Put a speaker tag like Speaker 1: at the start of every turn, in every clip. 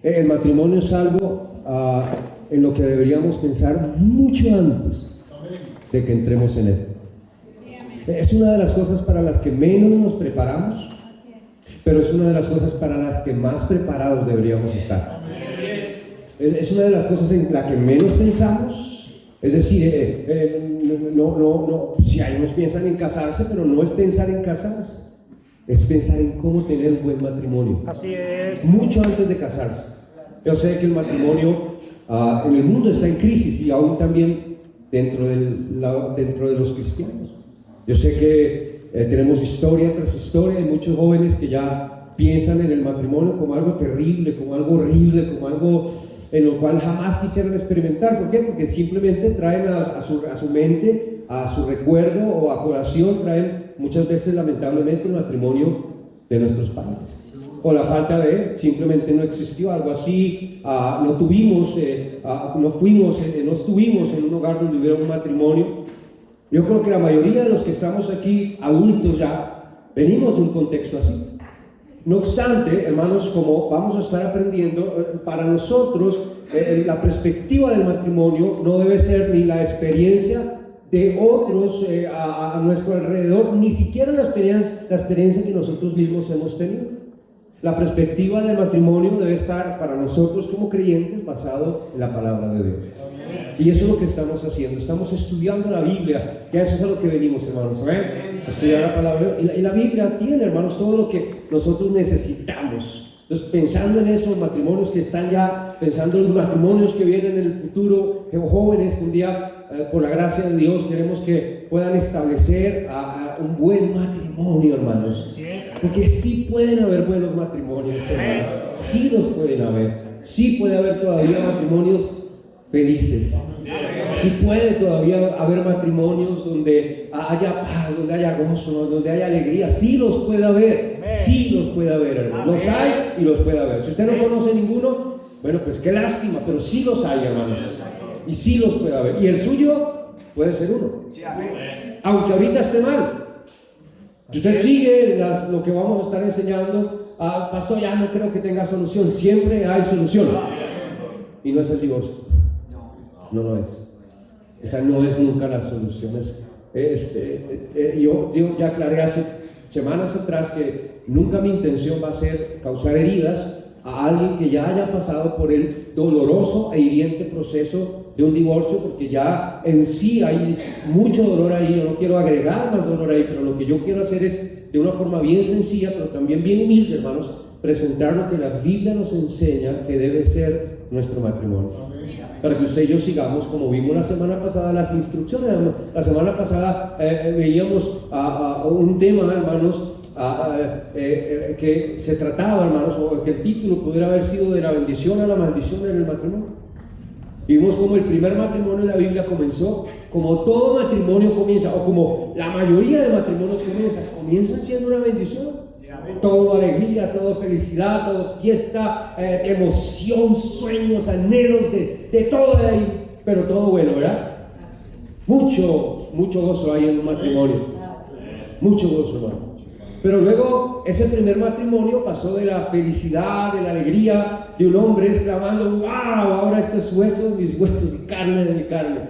Speaker 1: El matrimonio es algo en lo que deberíamos pensar mucho antes de que entremos en él. Es una de las cosas para las que menos nos preparamos, pero es una de las cosas para las que más preparados deberíamos estar. Es una de las cosas en la que menos pensamos. Es decir, si hay unos piensan en casarse, pero no es pensar en casarse, es pensar en cómo tener un buen matrimonio.
Speaker 2: Así es.
Speaker 1: Mucho antes de casarse. Yo sé que el matrimonio en el mundo está en crisis y aún también dentro de los cristianos. Yo sé que tenemos historia tras historia y muchos jóvenes que ya piensan en el matrimonio como algo terrible, como algo horrible, como algo en lo cual jamás quisieran experimentar. ¿Por qué? Porque simplemente traen a su mente, a su recuerdo o a colación, traen muchas veces lamentablemente el matrimonio de nuestros padres, o la falta de, simplemente no existió algo así, no estuvimos en un hogar donde hubiera un matrimonio. Yo creo que la mayoría de los que estamos aquí, adultos ya, venimos de un contexto así. No obstante, hermanos, como vamos a estar aprendiendo, para nosotros la perspectiva del matrimonio no debe ser ni la experiencia de otros a nuestro alrededor, ni siquiera la experiencia que nosotros mismos hemos tenido. La perspectiva del matrimonio debe estar para nosotros como creyentes basado en la palabra de Dios. Y eso es lo que estamos haciendo. Estamos estudiando la Biblia, que eso es a lo que venimos, hermanos, a estudiar la palabra. Y la Biblia tiene, hermanos, todo lo que nosotros necesitamos. Entonces, pensando en esos matrimonios que están ya, pensando en los matrimonios que vienen en el futuro, jóvenes que un día, por la gracia de Dios, queremos que puedan establecer un buen matrimonio, hermanos. Porque sí pueden haber buenos matrimonios, hermanos. Sí los pueden haber. Sí puede haber todavía matrimonios felices. Sí puede todavía haber matrimonios donde haya paz, donde haya gozo, donde haya alegría. Sí los puede haber. Sí los puede haber, hermanos. Los hay y los puede haber. Si usted no conoce ninguno, bueno, pues qué lástima, pero sí los hay, hermanos. Y sí los puede haber. Y el suyo puede ser uno. Aunque ahorita esté mal. Si usted sigue lo que vamos a estar enseñando, pastor, ya no creo que tenga solución. Siempre hay solución. Y no es el divorcio. No lo es. Esa no es nunca la solución. Yo ya aclaré hace semanas atrás que nunca mi intención va a ser causar heridas a alguien que ya haya pasado por el doloroso e hiriente proceso de un divorcio, porque ya en sí hay mucho dolor ahí. Yo no quiero agregar más dolor ahí, pero lo que yo quiero hacer es, de una forma bien sencilla, pero también bien humilde, hermanos, presentar lo que la Biblia nos enseña que debe ser nuestro matrimonio, para que usted y yo sigamos, como vimos la semana pasada, las instrucciones. La semana pasada veíamos un tema, hermanos, que se trataba, hermanos, o que el título pudiera haber sido de la bendición a la maldición en el matrimonio. Vimos como el primer matrimonio en la Biblia comenzó, como todo matrimonio comienza, o como la mayoría de matrimonios comienzan siendo una bendición. Todo alegría, todo felicidad, todo fiesta, emoción, sueños, anhelos, de todo de ahí, pero todo bueno, ¿verdad? Mucho gozo hay en un matrimonio, mucho gozo, hermano. Pero luego ese primer matrimonio pasó de la felicidad, de la alegría de un hombre exclamando: wow, ahora estos huesos, mis huesos, y carne de mi carne.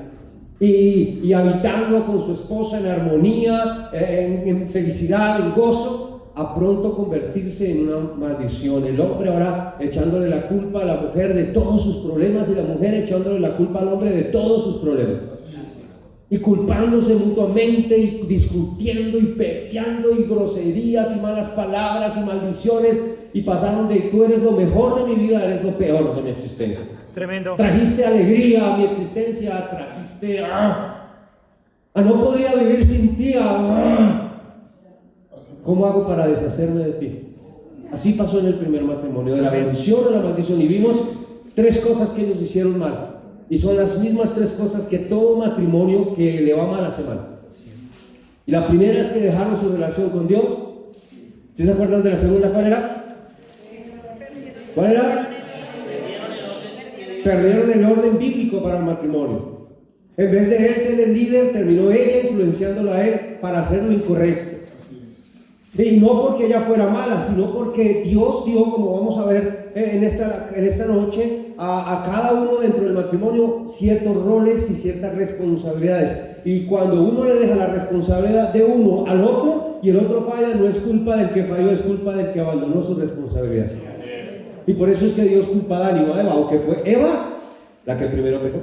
Speaker 1: Y habitando con su esposa en armonía, en felicidad, en gozo, a pronto convertirse en una maldición. El hombre ahora echándole la culpa a la mujer de todos sus problemas, y la mujer echándole la culpa al hombre de todos sus problemas. Y culpándose mutuamente, y discutiendo, y peleando, y groserías, y malas palabras, y maldiciones. Y pasaron de: tú eres lo mejor de mi vida, eres lo peor de mi existencia.
Speaker 2: Tremendo.
Speaker 1: Trajiste alegría a mi existencia, trajiste... no podría vivir sin ti. ¿Cómo hago para deshacerme de ti? Así pasó en el primer matrimonio, de la bendición a la maldición. Y vimos 3 cosas que ellos hicieron mal. Y son las mismas 3 cosas que todo matrimonio que le va mal hace mal. Y la primera es que dejaron su relación con Dios. ¿Sí se acuerdan de la segunda? ¿Cuál era? ¿Cuál era? Perdieron el orden bíblico para el matrimonio. En vez de él ser el líder, terminó ella influenciándolo a él para hacer lo incorrecto. Y no porque ella fuera mala, sino porque Dios dio, como vamos a ver en esta noche, a cada uno dentro del matrimonio ciertos roles y ciertas responsabilidades. Y cuando uno le deja la responsabilidad de uno al otro y el otro falla, no es culpa del que falló, es culpa del que abandonó su responsabilidad. Y por eso es que Dios culpa a Adán y no a Eva, aunque fue Eva la que primero pecó.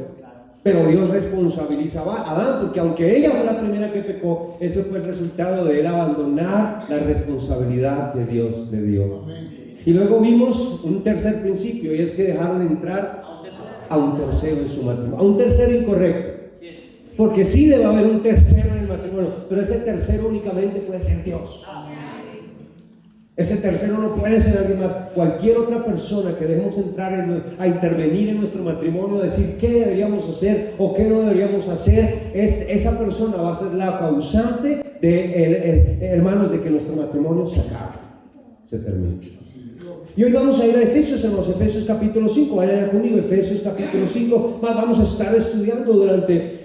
Speaker 1: Pero Dios responsabilizaba a Adán, porque aunque ella fue la primera que pecó, eso fue el resultado de él abandonar la responsabilidad que Dios le dio. Y luego vimos un tercer principio, y es que dejaron entrar a un tercero en su matrimonio, a un tercero incorrecto. Porque sí debe haber un tercero en el matrimonio, pero ese tercero únicamente puede ser Dios. Ese tercero no puede ser alguien más. Cualquier otra persona que dejemos entrar a intervenir en nuestro matrimonio, a decir qué deberíamos hacer o qué no deberíamos hacer, esa persona va a ser la causante hermanos, de que nuestro matrimonio se acabe, se termine. Y hoy vamos a ir a Efesios, hermanos, Efesios capítulo 5, vayan conmigo, Efesios capítulo 5, vamos a estar estudiando durante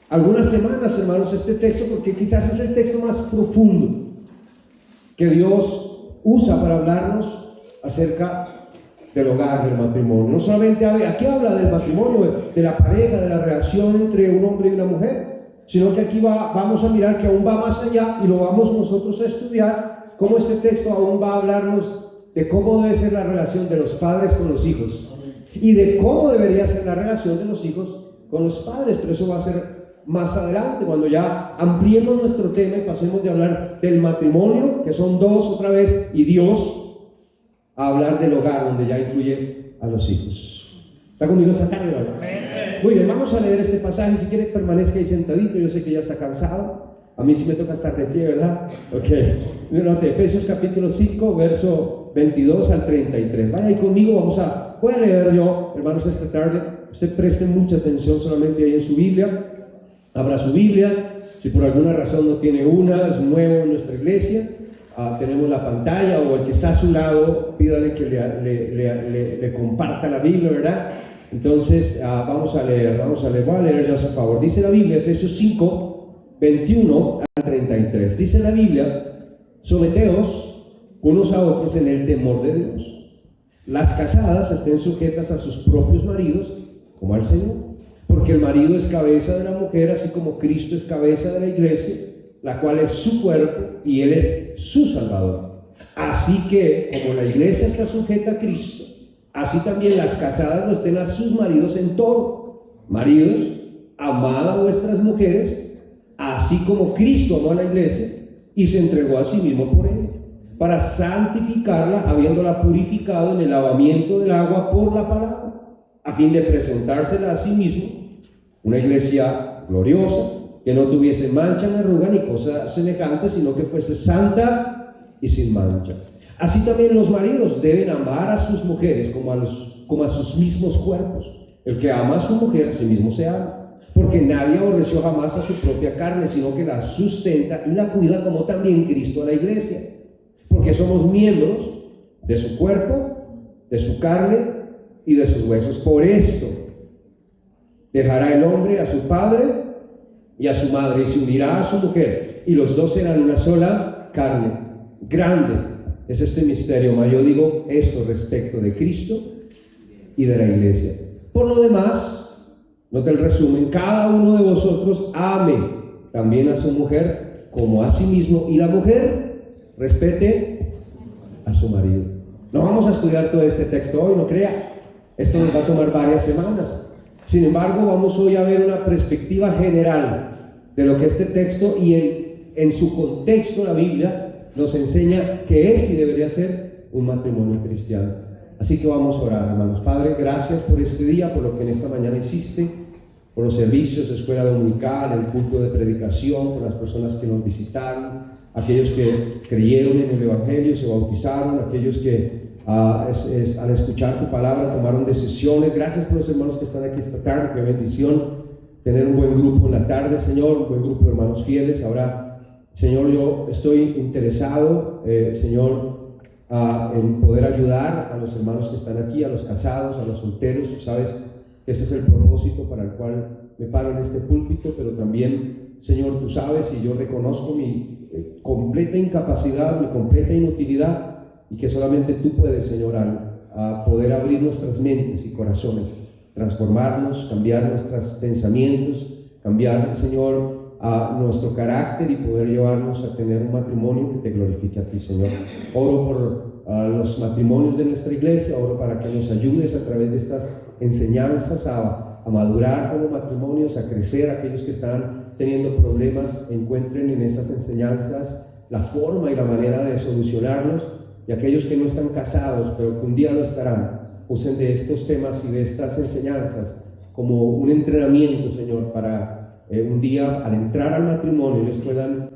Speaker 1: algunas semanas, hermanos, este texto, porque quizás es el texto más profundo que Dios usa para hablarnos acerca del hogar, del matrimonio. No solamente aquí habla del matrimonio, de la pareja, de la relación entre un hombre y una mujer, sino que aquí vamos a mirar que aún va más allá y lo vamos nosotros a estudiar, cómo este texto aún va a hablarnos de cómo debe ser la relación de los padres con los hijos y de cómo debería ser la relación de los hijos con los padres. Pero eso va a ser más adelante, cuando ya ampliemos nuestro tema y pasemos de hablar del matrimonio, que son dos otra vez, y Dios, a hablar del hogar, donde ya incluye a los hijos. ¿Está conmigo esta tarde, verdad? Muy bien, vamos a leer este pasaje. Si quiere, permanezca ahí sentadito. Yo sé que ya está cansado. A mí sí me toca estar de pie, ¿verdad? Ok. Note, Efesios capítulo 5, verso 22 al 33. Vaya ahí conmigo, voy a leer yo, hermanos, esta tarde. Usted preste mucha atención solamente ahí en su Biblia. Abra su Biblia. Si por alguna razón no tiene una, es nuevo en nuestra iglesia, tenemos la pantalla, o el que está a su lado, pídale que le comparta la Biblia, ¿verdad? Entonces vamos a leer, voy a leer yo a su favor. Dice la Biblia, Efesios 5, 21 al 33. Dice la Biblia: someteos unos a otros en el temor de Dios. Las casadas estén sujetas a sus propios maridos, como al Señor. Porque el marido es cabeza de la mujer, así como Cristo es cabeza de la iglesia, la cual es su cuerpo y Él es su Salvador. Así que, como la iglesia está sujeta a Cristo, así también las casadas lo estén a sus maridos en todo. Maridos, amad a vuestras mujeres, así como Cristo amó a la iglesia y se entregó a sí mismo por ella, para santificarla, habiéndola purificado en el lavamiento del agua por la palabra, a fin de presentársela a sí mismo una iglesia gloriosa, que no tuviese mancha ni arruga ni cosa semejante, sino que fuese santa y sin mancha. Así también los maridos deben amar a sus mujeres como a sus mismos cuerpos. El que ama a su mujer, a sí mismo se ama, porque nadie aborreció jamás a su propia carne, sino que la sustenta y la cuida, como también Cristo a la iglesia, porque somos miembros de su cuerpo, de su carne y de sus huesos. Por esto dejará el hombre a su padre y a su madre, y se unirá a su mujer, y los dos serán una sola carne. Grande es este misterio, mas yo digo esto respecto de Cristo y de la iglesia. Por lo demás, note el resumen: cada uno de vosotros ame también a su mujer como a sí mismo, y la mujer respete a su marido. No vamos a estudiar todo este texto hoy, no crea. Esto nos va a tomar varias semanas. Sin embargo, vamos hoy a ver una perspectiva general de lo que este texto y en su contexto la Biblia nos enseña que es y debería ser un matrimonio cristiano. Así que vamos a orar, hermanos. Padre, gracias por este día, por lo que en esta mañana hiciste, por los servicios de escuela dominical, el culto de predicación, por las personas que nos visitaron, aquellos que creyeron en el Evangelio, se bautizaron, aquellos que al escuchar tu palabra tomaron decisiones. Gracias por los hermanos que están aquí esta tarde. Qué bendición tener un buen grupo en la tarde, Señor, un buen grupo de hermanos fieles. Ahora, Señor, yo estoy interesado, Señor, en poder ayudar a los hermanos que están aquí, a los casados, a los solteros. Tú sabes que ese es el propósito para el cual me paro en este púlpito, pero también, Señor, tú sabes, y yo reconozco mi completa incapacidad, mi completa inutilidad, y que solamente tú puedes, Señor, a poder abrir nuestras mentes y corazones, transformarnos, cambiar nuestros pensamientos, cambiar, Señor, a nuestro carácter y poder llevarnos a tener un matrimonio que te glorifique a ti, Señor. Oro por los matrimonios de nuestra iglesia, oro para que nos ayudes a través de estas enseñanzas a madurar como matrimonios, a crecer. Aquellos que están teniendo problemas encuentren en estas enseñanzas la forma y la manera de solucionarlos, y aquellos que no están casados pero que un día lo estarán, usen de estos temas y de estas enseñanzas como un entrenamiento, Señor, para un día al entrar al matrimonio ellos puedan,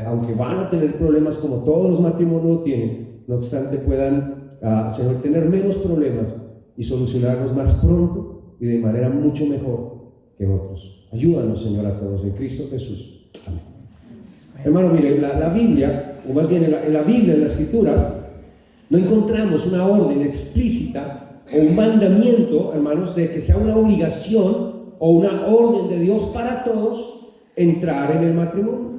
Speaker 1: aunque van a tener problemas como todos los matrimonios lo tienen, no obstante puedan, Señor, tener menos problemas y solucionarlos más pronto y de manera mucho mejor que otros. Ayúdanos, Señor, a todos en Cristo Jesús. Amén. Hermano, mire, la Biblia, o más bien en la Biblia, en la Escritura, no encontramos una orden explícita o un mandamiento, hermanos, de que sea una obligación o una orden de Dios para todos entrar en el matrimonio.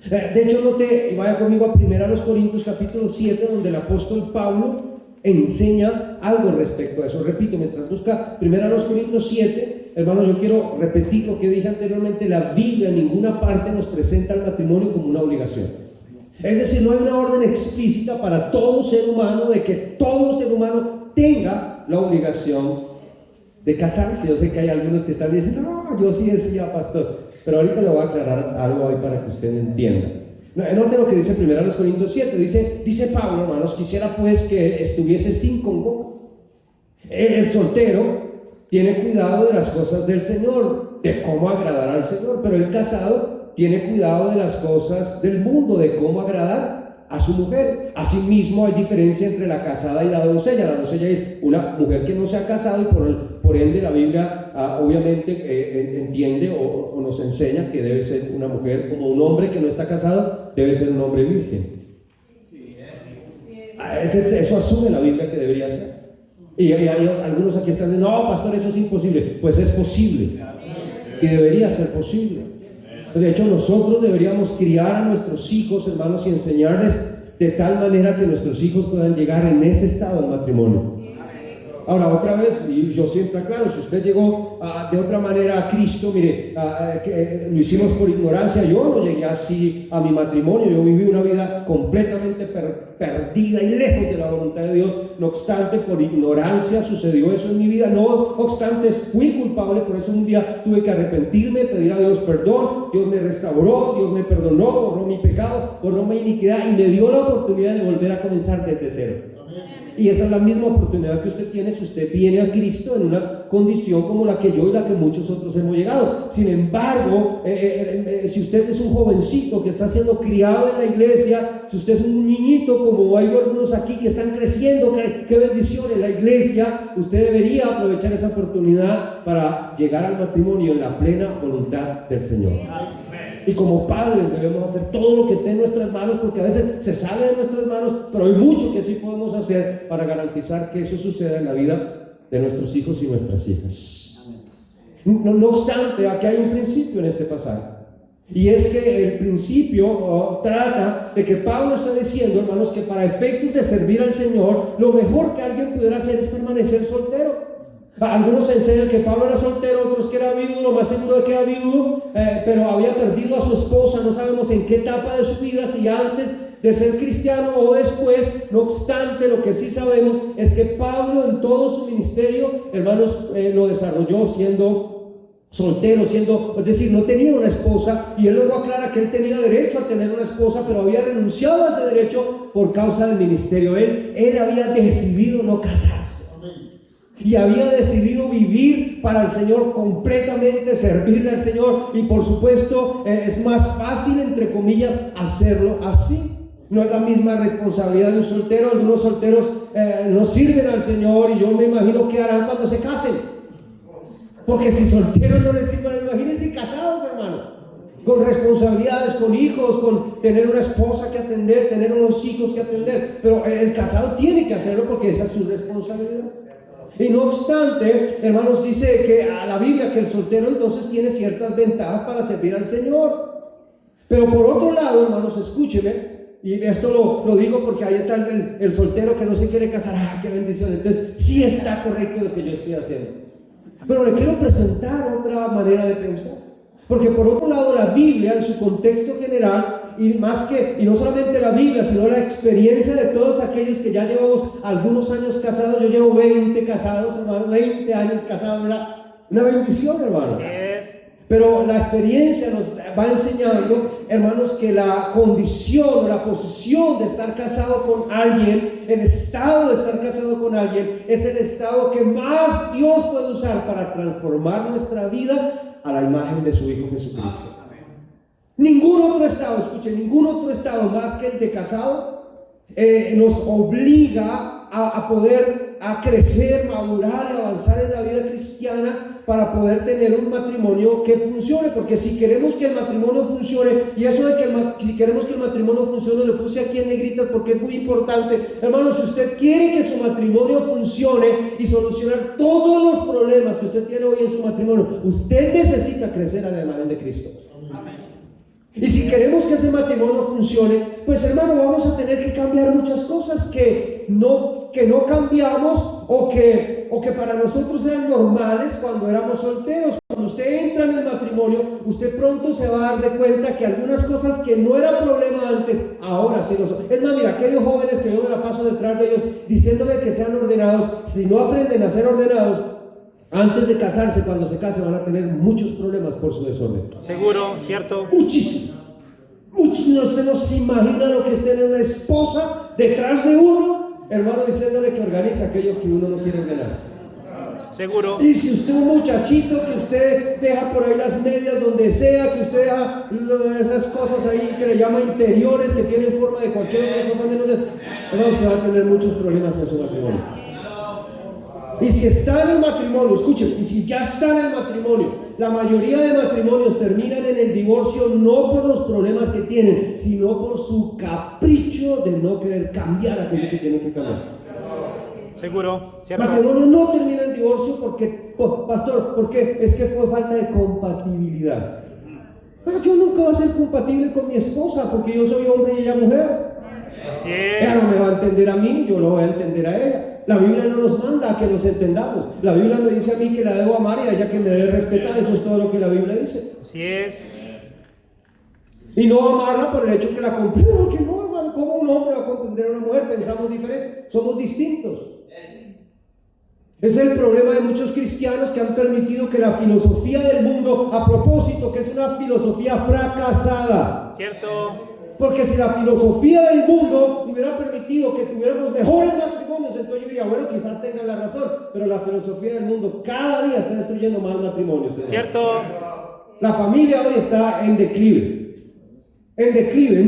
Speaker 1: De hecho, note, y vaya conmigo a 1 Corintios capítulo 7, donde el apóstol Pablo enseña algo respecto a eso. Repito, mientras busca 1 Corintios 7, hermanos, yo quiero repetir lo que dije anteriormente. La Biblia en ninguna parte nos presenta el matrimonio como una obligación. Es decir, no hay una orden explícita para todo ser humano de que todo ser humano tenga la obligación de casarse. Yo sé que hay algunos que están diciendo, no, yo sí decía, pastor, pero ahorita le voy a aclarar algo hoy para que usted entienda. Note lo que dice 1 Corintios 7, dice Pablo, hermanos, quisiera pues que estuviese sin congoja. El soltero tiene cuidado de las cosas del Señor, de cómo agradar al Señor, pero el casado tiene cuidado de las cosas del mundo, de cómo agradar a su mujer. Asimismo, hay diferencia entre la casada y la doncella. La doncella es una mujer que no se ha casado y por ende la Biblia obviamente entiende o nos enseña que debe ser una mujer, como un hombre que no está casado debe ser un hombre virgen. Eso asume la Biblia que debería ser. Y algunos aquí están diciendo, no, pastor, eso es imposible. Pues es posible y debería ser posible. De hecho, nosotros deberíamos criar a nuestros hijos, hermanos, y enseñarles de tal manera que nuestros hijos puedan llegar en ese estado de matrimonio. Ahora, otra vez, y yo siempre aclaro, si usted llegó de otra manera a Cristo, mire, lo hicimos por ignorancia. Yo no llegué así a mi matrimonio, yo viví una vida completamente perdida y lejos de la voluntad de Dios. No obstante, por ignorancia sucedió eso en mi vida. No obstante, fui culpable, por eso un día tuve que arrepentirme, pedir a Dios perdón. Dios me restauró, Dios me perdonó, borró mi pecado, borró mi iniquidad y me dio la oportunidad de volver a comenzar desde cero. Y esa es la misma oportunidad que usted tiene si usted viene a Cristo en una condición como la que yo y la que muchos otros hemos llegado. Sin embargo, si usted es un jovencito que está siendo criado en la iglesia, si usted es un niñito como hay algunos aquí que están creciendo, qué bendición en la iglesia, usted debería aprovechar esa oportunidad para llegar al matrimonio en la plena voluntad del Señor. Y como padres debemos hacer todo lo que esté en nuestras manos, porque a veces se sale de nuestras manos, pero hay mucho que sí podemos hacer para garantizar que eso suceda en la vida de nuestros hijos y nuestras hijas. No obstante, aquí hay un principio en este pasaje, y es que el principio trata de que Pablo está diciendo, hermanos, que para efectos de servir al Señor, lo mejor que alguien pudiera hacer es permanecer soltero. Algunos enseñan que Pablo era soltero, otros que era viudo, lo más seguro es que era viudo, pero había perdido a su esposa. No sabemos en qué etapa de su vida, si antes de ser cristiano o después. No obstante, lo que sí sabemos es que Pablo en todo su ministerio, hermanos, lo desarrolló siendo soltero, es decir, no tenía una esposa, y él luego aclara que él tenía derecho a tener una esposa, pero había renunciado a ese derecho por causa del ministerio. Él había decidido no casarse. Y había decidido vivir para el Señor completamente, servirle al Señor. Y por supuesto es más fácil, entre comillas, hacerlo así. No es la misma responsabilidad de un soltero. Algunos solteros no sirven al Señor, y yo me imagino qué harán cuando se casen. Porque si solteros no les sirven, imagínense casados, hermano, con responsabilidades, con hijos, con tener una esposa que atender, tener unos hijos que atender. Pero el casado tiene que hacerlo porque esa es su responsabilidad. Y no obstante, hermanos, dice que a la Biblia que el soltero entonces tiene ciertas ventajas para servir al Señor. Pero por otro lado, hermanos, escúcheme, y esto lo digo porque ahí está el soltero que no se quiere casar. ¡Ah, qué bendición! Entonces, sí está correcto lo que yo estoy haciendo. Pero le quiero presentar otra manera de pensar. Porque por otro lado, la Biblia, en su contexto general, y no solamente la Biblia, sino la experiencia de todos aquellos que ya llevamos algunos años casados. Yo llevo 20 casados, hermano, 20 años casados, una bendición, hermano.
Speaker 2: Así es.
Speaker 1: Pero la experiencia nos va enseñando, hermanos, que la condición o la posición de estar casado con alguien, el estado de estar casado con alguien, es el estado que más Dios puede usar para transformar nuestra vida a la imagen de su Hijo Jesucristo. Ningún otro estado, escuchen, ningún otro estado más que el de casado nos obliga a poder a crecer, madurar y avanzar en la vida cristiana para poder tener un matrimonio que funcione. Porque si queremos que el matrimonio funcione, y eso de que si queremos que el matrimonio funcione, lo puse aquí en negritas porque es muy importante, hermano. Si usted quiere que su matrimonio funcione y solucionar todos los problemas que usted tiene hoy en su matrimonio, usted necesita crecer a la imagen de Cristo. Amén. Y si queremos que ese matrimonio funcione, pues hermano, vamos a tener que cambiar muchas cosas que no cambiamos o que para nosotros eran normales cuando éramos solteros. Cuando usted entra en el matrimonio, usted pronto se va a dar de cuenta que algunas cosas que no era problema antes, ahora sí lo son. Es más, mira, aquellos jóvenes que yo me la paso detrás de ellos diciéndole que sean ordenados, si no aprenden a ser ordenados, antes de casarse, cuando se casen, van a tener muchos problemas por su desorden.
Speaker 2: Seguro, cierto.
Speaker 1: Muchísimo. Usted no se imagina lo que es tener una esposa detrás de uno, hermano, diciéndole que organiza aquello que uno no quiere ordenar.
Speaker 2: Seguro.
Speaker 1: Y si usted es un muchachito que usted deja por ahí las medias donde sea, que usted deja esas cosas ahí que le llama interiores, que tienen forma de cualquier otra cosa menos de... hermano, usted va a tener muchos problemas en su matrimonio. Y si está en el matrimonio, escuchen, y si ya está en el matrimonio, la mayoría de matrimonios terminan en el divorcio no por los problemas que tienen, sino por su capricho de no querer cambiar aquello que tienen que cambiar.
Speaker 2: Seguro, ¿cierto?
Speaker 1: Matrimonio no termina en divorcio porque, pastor, ¿por qué? Es que fue falta de compatibilidad. Yo nunca voy a ser compatible con mi esposa porque yo soy hombre y ella mujer.
Speaker 2: Así es.
Speaker 1: Ella no me va a entender a mí, yo lo voy a entender a ella. La Biblia no nos manda a que nos entendamos. La Biblia me dice a mí que la debo amar y a ella que me debe respetar. Eso es todo lo que la Biblia dice.
Speaker 2: Así es.
Speaker 1: Y no amarla por el hecho que la comprendo, que no, hermano, ¿cómo un hombre va a comprender a una mujer? Pensamos diferente, somos distintos. Ese es el problema de muchos cristianos que han permitido que la filosofía del mundo, a propósito, que es una filosofía fracasada.
Speaker 2: Cierto.
Speaker 1: Porque si la filosofía del mundo hubiera permitido que tuviéramos mejores matrimonios, entonces yo diría, bueno, quizás tengan la razón, pero la filosofía del mundo cada día está destruyendo más matrimonios.
Speaker 2: Cierto.
Speaker 1: La familia hoy está en declive. En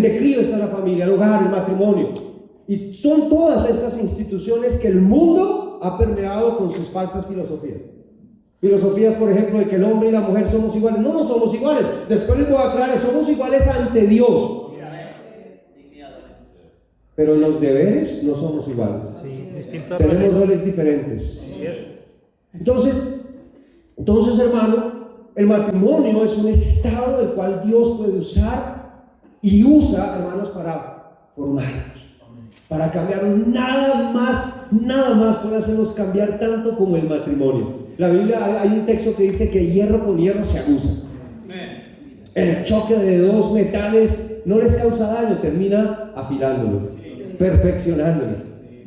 Speaker 1: declive está la familia, el hogar, el matrimonio. Y son todas estas instituciones que el mundo ha permeado con sus falsas filosofías. Filosofías, por ejemplo, de que el hombre y la mujer somos iguales. No somos iguales. Después les voy a aclarar, somos iguales ante Dios. Pero en los deberes no somos iguales.
Speaker 2: Sí, distintos
Speaker 1: tenemos roles diferentes.
Speaker 2: Sí es.
Speaker 1: Entonces, hermano, el matrimonio es un estado del cual Dios puede usar y usa, hermanos, para formarnos, para cambiarnos. Nada más puede hacernos cambiar tanto como el matrimonio. La Biblia, hay un texto que dice que hierro con hierro se aguza. El choque de dos metales no les causa daño, termina afilándolos, perfeccionándolos.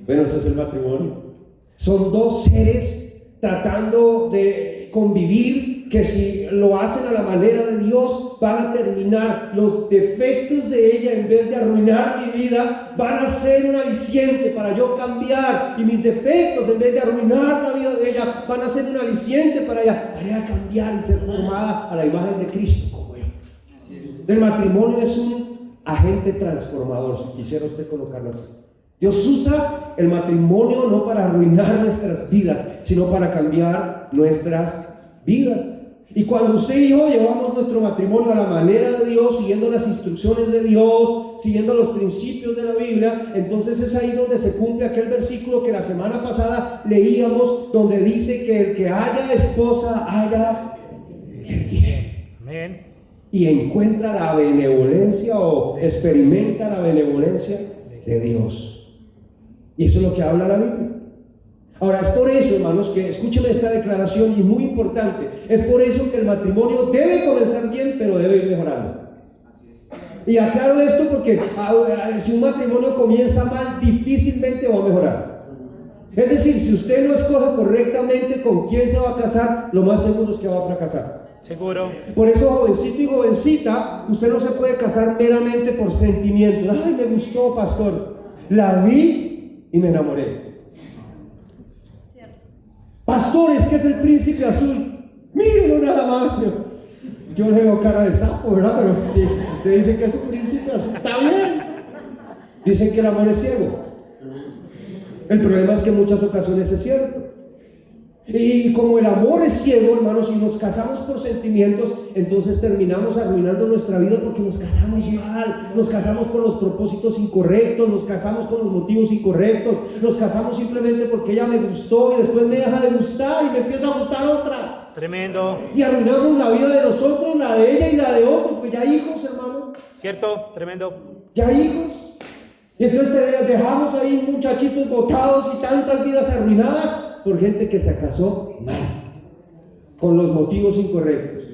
Speaker 1: Bueno, eso es el matrimonio. Son dos seres tratando de convivir, que si lo hacen a la manera de Dios van a terminar. Los defectos de ella, en vez de arruinar mi vida, van a ser un aliciente para yo cambiar, y mis defectos, en vez de arruinar la vida de ella, van a ser un aliciente para ella cambiar y ser formada a la imagen de Cristo como ella. El matrimonio es un agente transformador, si quisiera usted colocarlo así. Dios usa el matrimonio no para arruinar nuestras vidas, sino para cambiar nuestras vidas. Y cuando usted y yo llevamos nuestro matrimonio a la manera de Dios, siguiendo las instrucciones de Dios, siguiendo los principios de la Biblia, entonces es ahí donde se cumple aquel versículo que la semana pasada leíamos, donde dice que el que haya esposa, haya el bien.
Speaker 2: Amén.
Speaker 1: y encuentra la benevolencia o experimenta la benevolencia de Dios. Y eso es lo que habla la Biblia. Ahora, es por eso, hermanos, que escúcheme esta declaración y muy importante. Es por eso que el matrimonio debe comenzar bien, pero debe ir mejorando. Y aclaro esto porque si un matrimonio comienza mal, difícilmente va a mejorar. Es decir, si usted no escoge correctamente con quién se va a casar, lo más seguro es que va a fracasar.
Speaker 2: Seguro.
Speaker 1: Por eso, jovencito y jovencita, usted no se puede casar meramente por sentimientos. Ay, me gustó, pastor. La vi y me enamoré. Pastor, es que es el príncipe azul. Mírenlo nada más. Yo le veo cara de sapo, ¿verdad? Pero si usted dice que es un príncipe azul, está bien. Dicen que el amor es ciego. El problema es que en muchas ocasiones es cierto. Y como el amor es ciego, hermanos, si nos casamos por sentimientos, entonces terminamos arruinando nuestra vida porque nos casamos mal, nos casamos por los propósitos incorrectos, nos casamos con los motivos incorrectos, nos casamos simplemente porque ella me gustó y después me deja de gustar y me empieza a gustar otra.
Speaker 2: Tremendo.
Speaker 1: Y arruinamos la vida de nosotros, la de ella y la de otro, pues ya hay hijos, hermano.
Speaker 2: ¿Cierto? Tremendo.
Speaker 1: Ya hay hijos. Y entonces dejamos ahí muchachitos botados y tantas vidas arruinadas por gente que se casó mal, con los motivos incorrectos.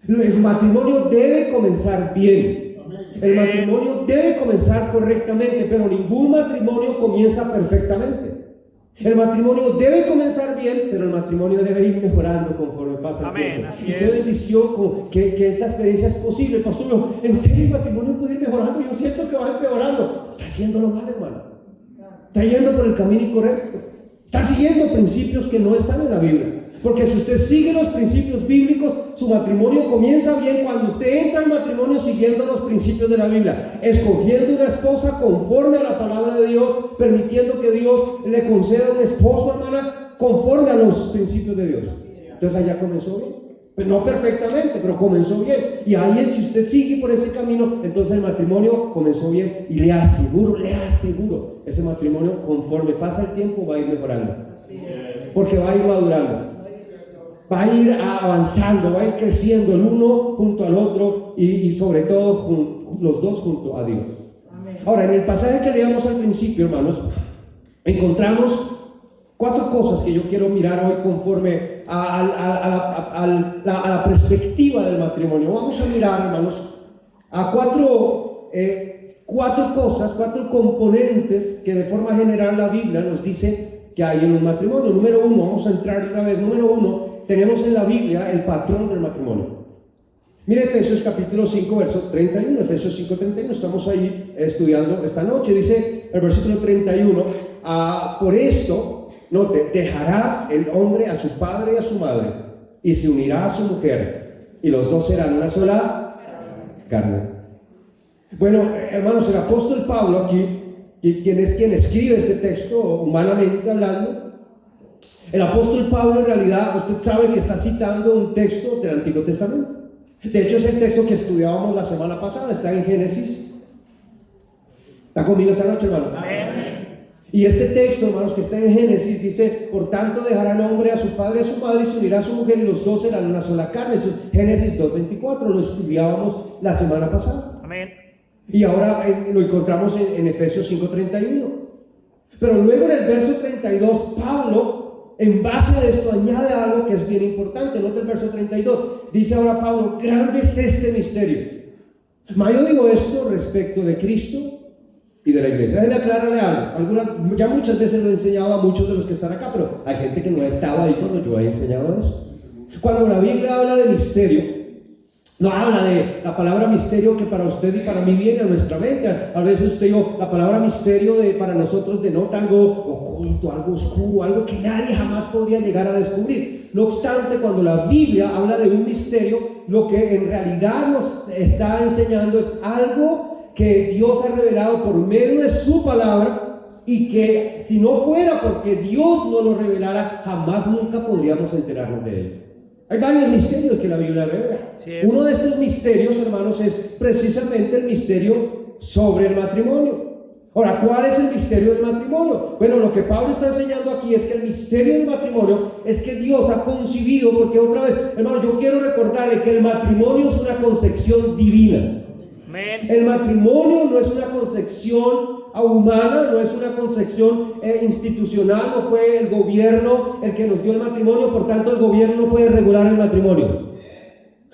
Speaker 1: El matrimonio debe comenzar bien. El matrimonio debe comenzar correctamente, pero ningún matrimonio comienza perfectamente. El matrimonio debe comenzar bien, pero el matrimonio debe ir mejorando conforme pasa el tiempo.
Speaker 2: Así
Speaker 1: y qué bendición que esa experiencia es posible. Pastor, en serio el matrimonio puede ir mejorando. Yo siento que va empeorando. Está haciéndolo mal, hermano. Está yendo por el camino incorrecto. Está siguiendo principios que no están en la Biblia. Porque si usted sigue los principios bíblicos, su matrimonio comienza bien cuando usted entra al matrimonio siguiendo los principios de la Biblia, escogiendo una esposa conforme a la palabra de Dios, permitiendo que Dios le conceda un esposo, hermana, conforme a los principios de Dios. Entonces allá comenzó bien. Pues no perfectamente, pero comenzó bien. Y ahí, si usted sigue por ese camino, entonces el matrimonio comenzó bien. Y le aseguro, ese matrimonio, conforme pasa el tiempo, va a ir mejorando. Porque va a ir madurando. Va a ir avanzando, va a ir creciendo el uno junto al otro y sobre todo los dos junto a Dios. Ahora, en el pasaje que leíamos al principio, hermanos, encontramos 4 cosas que yo quiero mirar hoy conforme a la perspectiva del matrimonio. Vamos a mirar, hermanos, a 4 cosas, 4 componentes que de forma general la Biblia nos dice que hay en un matrimonio. Número 1, vamos a entrar una vez. Número 1, tenemos en la Biblia el patrón del matrimonio. Mire Efesios capítulo 5, verso 31, Efesios 5, 31, estamos ahí estudiando esta noche. Dice el versículo 31, por esto, note, dejará el hombre a su padre y a su madre, y se unirá a su mujer, y los dos serán una sola carne. Bueno, hermanos, el apóstol Pablo aquí, quien escribe este texto, humanamente hablando, el apóstol Pablo en realidad, usted sabe que está citando un texto del Antiguo Testamento. De hecho, es el texto que estudiábamos la semana pasada, está en Génesis. ¿Está conmigo esta noche, hermano?
Speaker 2: Amén.
Speaker 1: Y este texto, hermanos, que está en Génesis, dice: por tanto dejará el hombre a su padre y a su madre, y se unirá a su mujer, y los dos serán una sola carne. Eso es Génesis 2:24, lo estudiábamos la semana pasada.
Speaker 2: Amén.
Speaker 1: Y ahora lo encontramos en Efesios 5:31. Pero luego en el verso 32, Pablo, en base a esto, añade algo que es bien importante. Nota el verso 32. Dice ahora Pablo: grande es este misterio. Yo digo esto respecto de Cristo y de la iglesia. Déjenme aclararle algo. Ya muchas veces lo he enseñado a muchos de los que están acá, pero hay gente que no ha estado ahí cuando yo he enseñado esto. Cuando la Biblia habla de misterio, no habla de la palabra misterio que para usted y para mí viene a nuestra mente. A veces usted dijo, la palabra misterio para nosotros denota algo oculto, algo oscuro, algo que nadie jamás podría llegar a descubrir. No obstante, cuando la Biblia habla de un misterio, lo que en realidad nos está enseñando es algo que Dios ha revelado por medio de su palabra, y que si no fuera porque Dios no lo revelara, jamás nunca podríamos enterarnos de él. Hay varios misterios que la Biblia revela. Uno de estos misterios, hermanos, es precisamente el misterio sobre el matrimonio. Ahora, ¿cuál es el misterio del matrimonio? Bueno, lo que Pablo está enseñando aquí es que el misterio del matrimonio es que Dios ha concebido, porque otra vez, hermano, yo quiero recordarle que el matrimonio es una concepción divina.
Speaker 2: Amén.
Speaker 1: El matrimonio no es una concepción humana, no es una concepción institucional, no fue el gobierno el que nos dio el matrimonio, por tanto el gobierno no puede regular el matrimonio.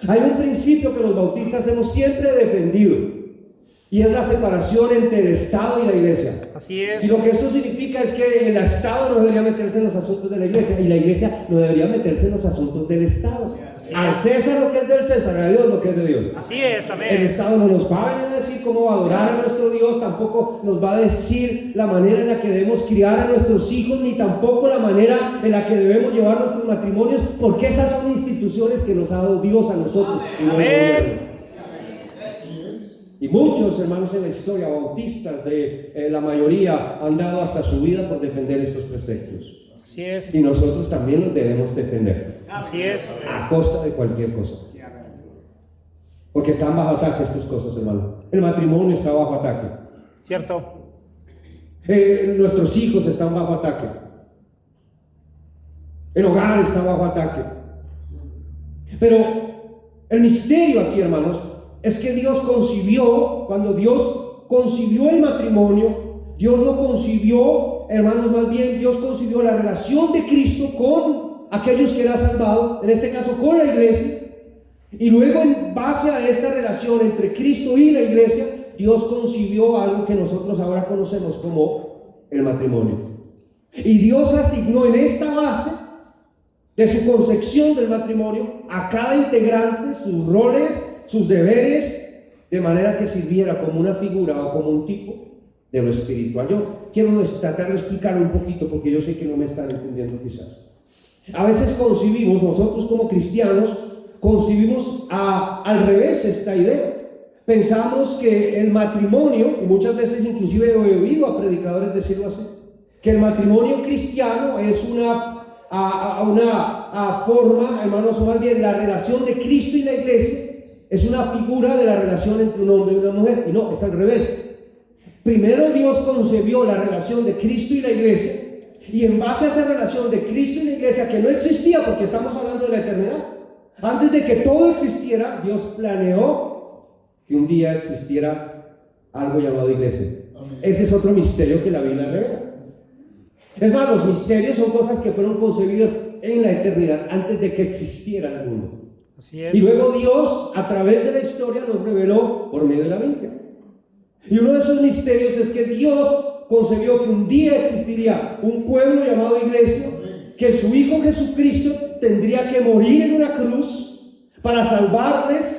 Speaker 1: Hay un principio que los bautistas hemos siempre defendido, y es la separación entre el Estado y la iglesia.
Speaker 2: Así es.
Speaker 1: Y lo que esto significa es que el Estado no debería meterse en los asuntos de la iglesia, y la iglesia no debería meterse en los asuntos del Estado. Al César lo que es del César, a Dios lo que es de Dios.
Speaker 2: Así es, amén.
Speaker 1: El Estado no nos va a venir a decir cómo adorar a nuestro Dios, tampoco nos va a decir la manera en la que debemos criar a nuestros hijos, ni tampoco la manera en la que debemos llevar nuestros matrimonios, porque esas son instituciones que nos ha dado Dios a nosotros.
Speaker 2: Amén.
Speaker 1: Y muchos hermanos en la historia, bautistas de la mayoría, han dado hasta su vida por defender estos preceptos.
Speaker 2: Así es.
Speaker 1: Y nosotros también los debemos defender,
Speaker 2: Así es.
Speaker 1: a costa de cualquier cosa. Porque están bajo ataque estas cosas, hermano. El matrimonio está bajo ataque.
Speaker 2: Cierto.
Speaker 1: Nuestros hijos están bajo ataque. El hogar está bajo ataque. Pero el misterio aquí, hermanos, es que Dios concibió, cuando Dios concibió el matrimonio, Dios lo concibió, hermanos, más bien Dios concibió la relación de Cristo con aquellos que Él ha salvado, en este caso con la iglesia, y luego en base a esta relación entre Cristo y la iglesia, Dios concibió algo que nosotros ahora conocemos como el matrimonio. Y Dios asignó en esta base de su concepción del matrimonio a cada integrante sus roles, sus deberes, de manera que sirviera como una figura o como un tipo de lo espiritual. Yo quiero tratar de explicarlo un poquito, porque yo sé que no me están entendiendo quizás. A veces concibimos, nosotros como cristianos, concibimos al revés esta idea. Pensamos que el matrimonio, y muchas veces inclusive he oído a predicadores decirlo así, que el matrimonio cristiano es una forma, hermanos, o más bien la relación de Cristo y la iglesia, es una figura de la relación entre un hombre y una mujer. Y no, es al revés. Primero Dios concebió la relación de Cristo y la iglesia, y en base a esa relación de Cristo y la iglesia, que no existía porque estamos hablando de la eternidad, antes de que todo existiera, Dios planeó que un día existiera algo llamado iglesia. Ese es otro misterio que la Biblia revela. Es más, los misterios son cosas que fueron concebidas en la eternidad, antes de que existiera el mundo.
Speaker 2: Así es.
Speaker 1: Y luego Dios, a través de la historia, nos reveló por medio de la Biblia. Y uno de esos misterios es que Dios concebió que un día existiría un pueblo llamado iglesia, que su Hijo Jesucristo tendría que morir en una cruz para salvarles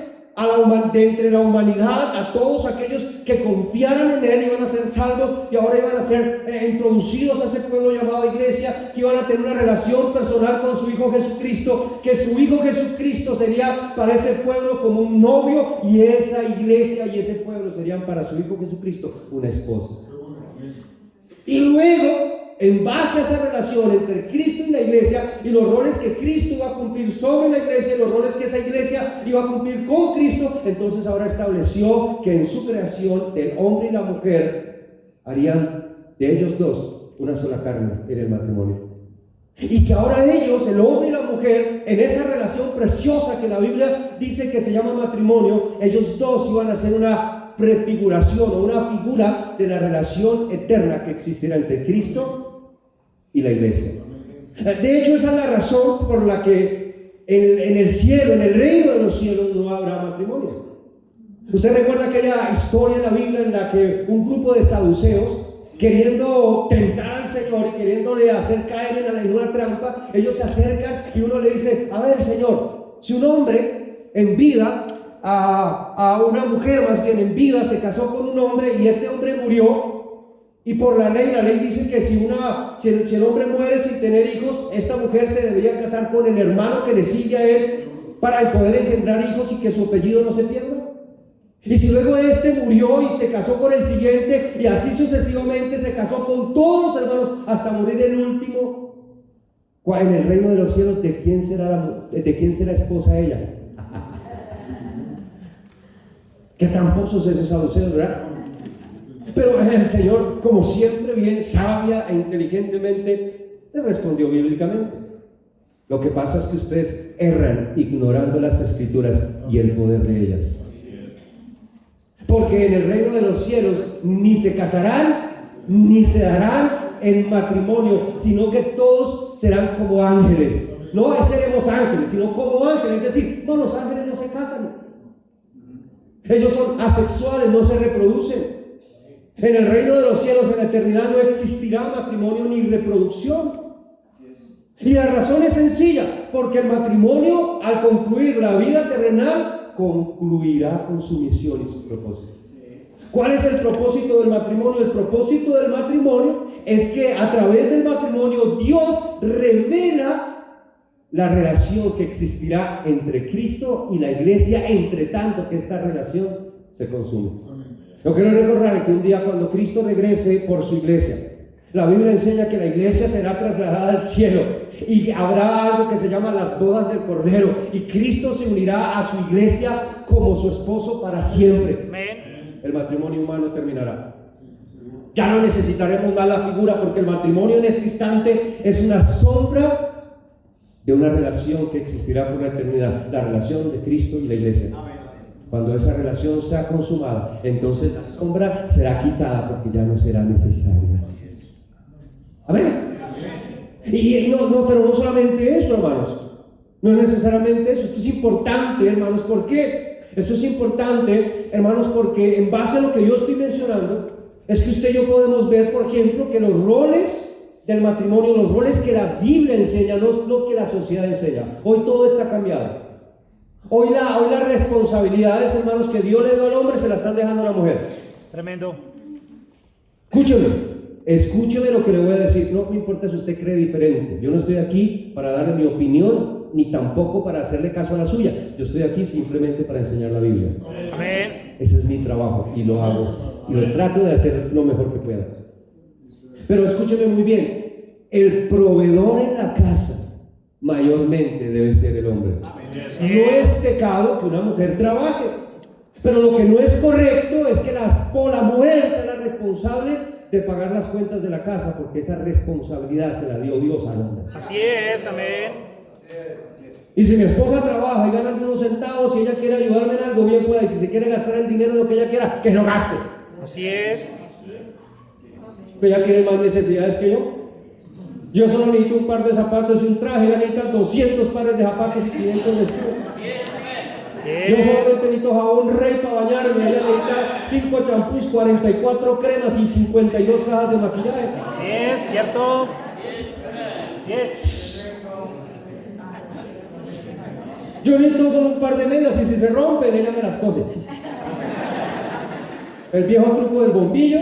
Speaker 1: de entre la humanidad, a todos aquellos que confiaran en Él, iban a ser salvos y ahora iban a ser introducidos a ese pueblo llamado iglesia, que iban a tener una relación personal con su Hijo Jesucristo, que su Hijo Jesucristo sería para ese pueblo como un novio, y esa iglesia y ese pueblo serían para su Hijo Jesucristo una esposa. Y luego, en base a esa relación entre Cristo y la iglesia, y los roles que Cristo iba a cumplir sobre la iglesia, y los roles que esa iglesia iba a cumplir con Cristo, entonces ahora estableció que en su creación el hombre y la mujer harían de ellos dos una sola carne en el matrimonio. Y que ahora ellos, el hombre y la mujer, en esa relación preciosa que la Biblia dice que se llama matrimonio, ellos dos iban a ser una prefiguración o una figura de la relación eterna que existirá entre Cristo y la iglesia. De hecho, esa es la razón por la que en el cielo, en el reino de los cielos, no habrá matrimonio. Usted recuerda aquella historia en la Biblia en la que un grupo de saduceos, queriendo tentar al Señor y queriéndole hacer caer en una trampa, ellos se acercan y uno le dice: a ver, Señor, si un hombre en vida, a una mujer más bien en vida, se casó con un hombre y este hombre murió, y por la ley dice que si el hombre muere sin tener hijos, esta mujer se debería casar con el hermano que le sigue a él para poder engendrar hijos y que su apellido no se pierda. Y si luego este murió y se casó con el siguiente, y así sucesivamente se casó con todos los hermanos hasta morir el último, en el reino de los cielos, ¿de quién será esposa ella? Qué tramposos esos saduceos, ¿verdad? Pero el Señor, como siempre, bien sabia e inteligentemente, le respondió bíblicamente. Lo que pasa es que ustedes erran ignorando las Escrituras y el poder de ellas. Porque en el reino de los cielos ni se casarán, ni se darán en matrimonio, sino que todos serán como ángeles. No seremos ángeles, sino como ángeles. Es decir, no, los ángeles no se casan. Ellos son asexuales, no se reproducen. En el reino de los cielos, en la eternidad, no existirá matrimonio ni reproducción. Y la razón es sencilla, porque el matrimonio, al concluir la vida terrenal, concluirá con su misión y su propósito. ¿Cuál es el propósito del matrimonio? El propósito del matrimonio es que a través del matrimonio Dios revela la relación que existirá entre Cristo y la iglesia, entre tanto que esta relación se consume. Yo quiero recordar que un día, cuando Cristo regrese por su iglesia, la Biblia enseña que la iglesia será trasladada al cielo y habrá algo que se llama las bodas del Cordero, y Cristo se unirá a su iglesia como su esposo para siempre.
Speaker 2: Amén.
Speaker 1: El matrimonio humano terminará. Ya no necesitaremos más la figura, porque el matrimonio en este instante es una sombra de una relación que existirá por la eternidad, la relación de Cristo y la iglesia. Cuando esa relación sea consumada, entonces la sombra será quitada, porque ya no será necesaria. Amén. Pero no solamente eso, hermanos. No es necesariamente eso. Esto es importante, hermanos. ¿Por qué? Esto es importante, hermanos, porque en base a lo que yo estoy mencionando, es que usted y yo podemos ver, por ejemplo, que los roles del matrimonio, los roles que la Biblia enseña, no es lo que la sociedad enseña. Hoy todo está cambiado. Hoy las responsabilidades, hermanos, que Dios le dio al hombre, se las están dejando a la mujer.
Speaker 2: Tremendo.
Speaker 1: Escúcheme lo que le voy a decir. No me importa si usted cree diferente. Yo no estoy aquí para darle mi opinión, ni tampoco para hacerle caso a la suya. Yo estoy aquí simplemente para enseñar la Biblia.
Speaker 2: Amén.
Speaker 1: Ese es mi trabajo y lo hago. Y lo trato de hacer lo mejor que pueda. Pero escúcheme muy bien. El proveedor en la casa mayormente debe ser el hombre. No es pecado que una mujer trabaje, pero lo que no es correcto es que la mujer sea la responsable de pagar las cuentas de la casa, porque esa responsabilidad se la dio Dios al hombre.
Speaker 2: Así es, amén.
Speaker 1: Y si mi esposa trabaja y gana algunos centavos, y ella quiere ayudarme en algo, bien pueda. Y si se quiere gastar el dinero en lo que ella quiera, que lo gaste.
Speaker 2: Así es.
Speaker 1: Pero ella tiene más necesidades que yo. Yo solo necesito un par de zapatos y un traje. Ella necesita 200 pares de zapatos y 500 vestidos. Yo solamente necesito jabón Rey para bañarme. Ella necesita 5 champús, 44 cremas y 52 cajas de maquillaje.
Speaker 2: Así es, cierto. Así es.
Speaker 1: Yo necesito solo un par de medias, y si se rompen, ella me las cose. El viejo truco del bombillo.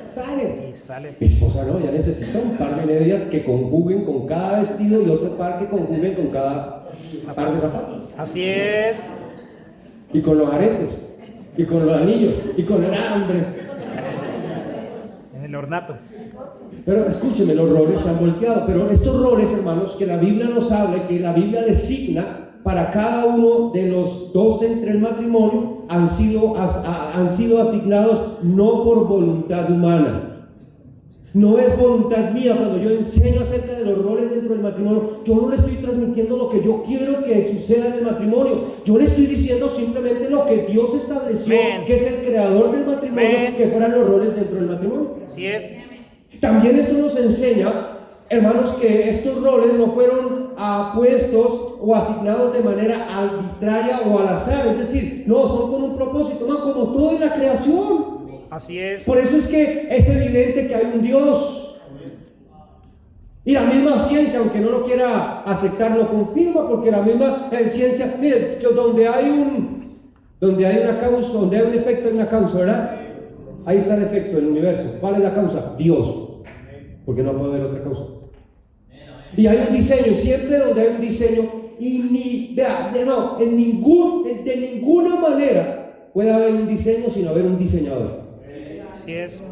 Speaker 1: Sale.
Speaker 2: Y sale.
Speaker 1: Mi esposa no, ella necesita un par de medias que conjuguen con cada vestido, y otro par que conjuguen con cada par de zapatos.
Speaker 2: Así es.
Speaker 1: Y con los aretes, y con los anillos, y con el hambre.
Speaker 2: En el ornato.
Speaker 1: Pero escúcheme, los roles se han volteado. Pero estos roles, hermanos, que la Biblia nos habla y que la Biblia designa para cada uno de los dos entre el matrimonio, han sido asignados no por voluntad humana. No es voluntad mía. Cuando yo enseño acerca de los roles dentro del matrimonio, yo no le estoy transmitiendo lo que yo quiero que suceda en el matrimonio. Yo le estoy diciendo simplemente lo que Dios estableció,
Speaker 2: Amén.
Speaker 1: que es el creador del matrimonio,
Speaker 2: Amén.
Speaker 1: que fueran los roles dentro del matrimonio.
Speaker 2: Así es.
Speaker 1: También esto nos enseña, hermanos, que estos roles no fueron puestos o asignados de manera arbitraria o al azar. Es decir, no, son con un propósito, no, como todo en la creación.
Speaker 2: Así es.
Speaker 1: Por eso es que es evidente que hay un Dios. Y la misma ciencia, aunque no lo quiera aceptar, lo confirma, porque la misma ciencia, miren, donde hay una causa, donde hay un efecto, hay una causa, ¿verdad? Ahí está el efecto del universo. ¿Cuál es la causa? Dios. Porque no puede haber otra causa. Y hay un diseño, y siempre donde hay un diseño, de ninguna manera puede haber un diseño sin haber un diseñador.
Speaker 2: Así es.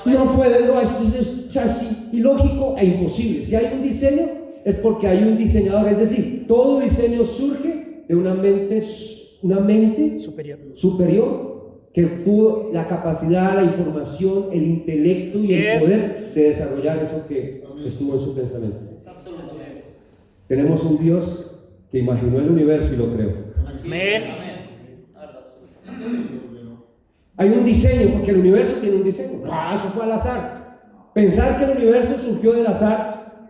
Speaker 1: No puede, no, es así, ilógico e imposible. Si hay un diseño, es porque hay un diseñador. Es decir, todo diseño surge de una mente superior que tuvo la capacidad, la información, el intelecto
Speaker 2: Así
Speaker 1: y el
Speaker 2: es.
Speaker 1: poder de desarrollar eso que estuvo en su pensamiento. Tenemos un Dios que imaginó el universo y lo creó.
Speaker 2: Amén.
Speaker 1: Hay un diseño, porque el universo tiene un diseño. Eso fue al azar. Pensar que el universo surgió del azar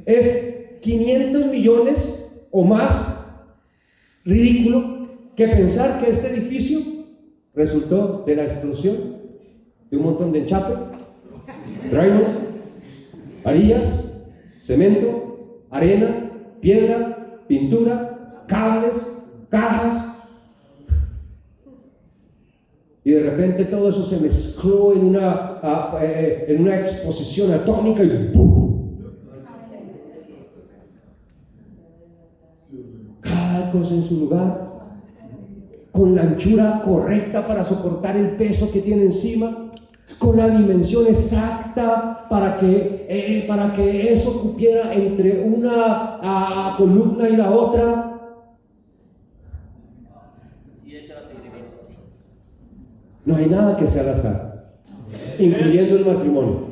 Speaker 1: es 500 millones o más ridículo que pensar que este edificio resultó de la explosión de un montón de enchape, drywall, varillas, cemento, arena, piedra, pintura, cables, cajas. Y de repente todo eso se mezcló en una exposición atómica y ¡pum! Cada cosa en su lugar, con la anchura correcta para soportar el peso que tiene encima, con la dimensión exacta para que eso cupiera entre una columna y la otra. No hay nada que sea al azar, incluyendo el matrimonio.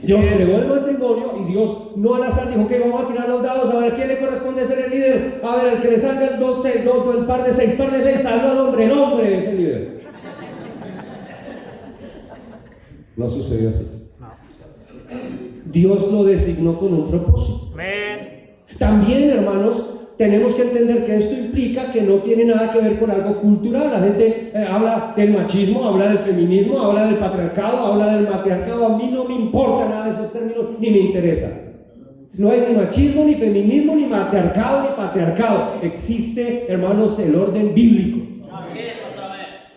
Speaker 1: Dios creó el matrimonio y Dios no al azar dijo que vamos a tirar los dados a ver quién le corresponde ser el líder. A ver, el que le salga el 2, 6, 2, el par de 6, salió al hombre, el hombre es el líder. No sucedió así. Dios lo designó con un propósito.
Speaker 2: Amén.
Speaker 1: También, hermanos, tenemos que entender que esto implica que no tiene nada que ver con algo cultural. La gente habla del machismo, habla del feminismo, habla del patriarcado, habla del matriarcado. A mí no me importa nada de esos términos, ni me interesa. No hay ni machismo, ni feminismo, ni matriarcado, ni patriarcado. Existe, hermanos, el orden bíblico.
Speaker 3: Así es, pastor.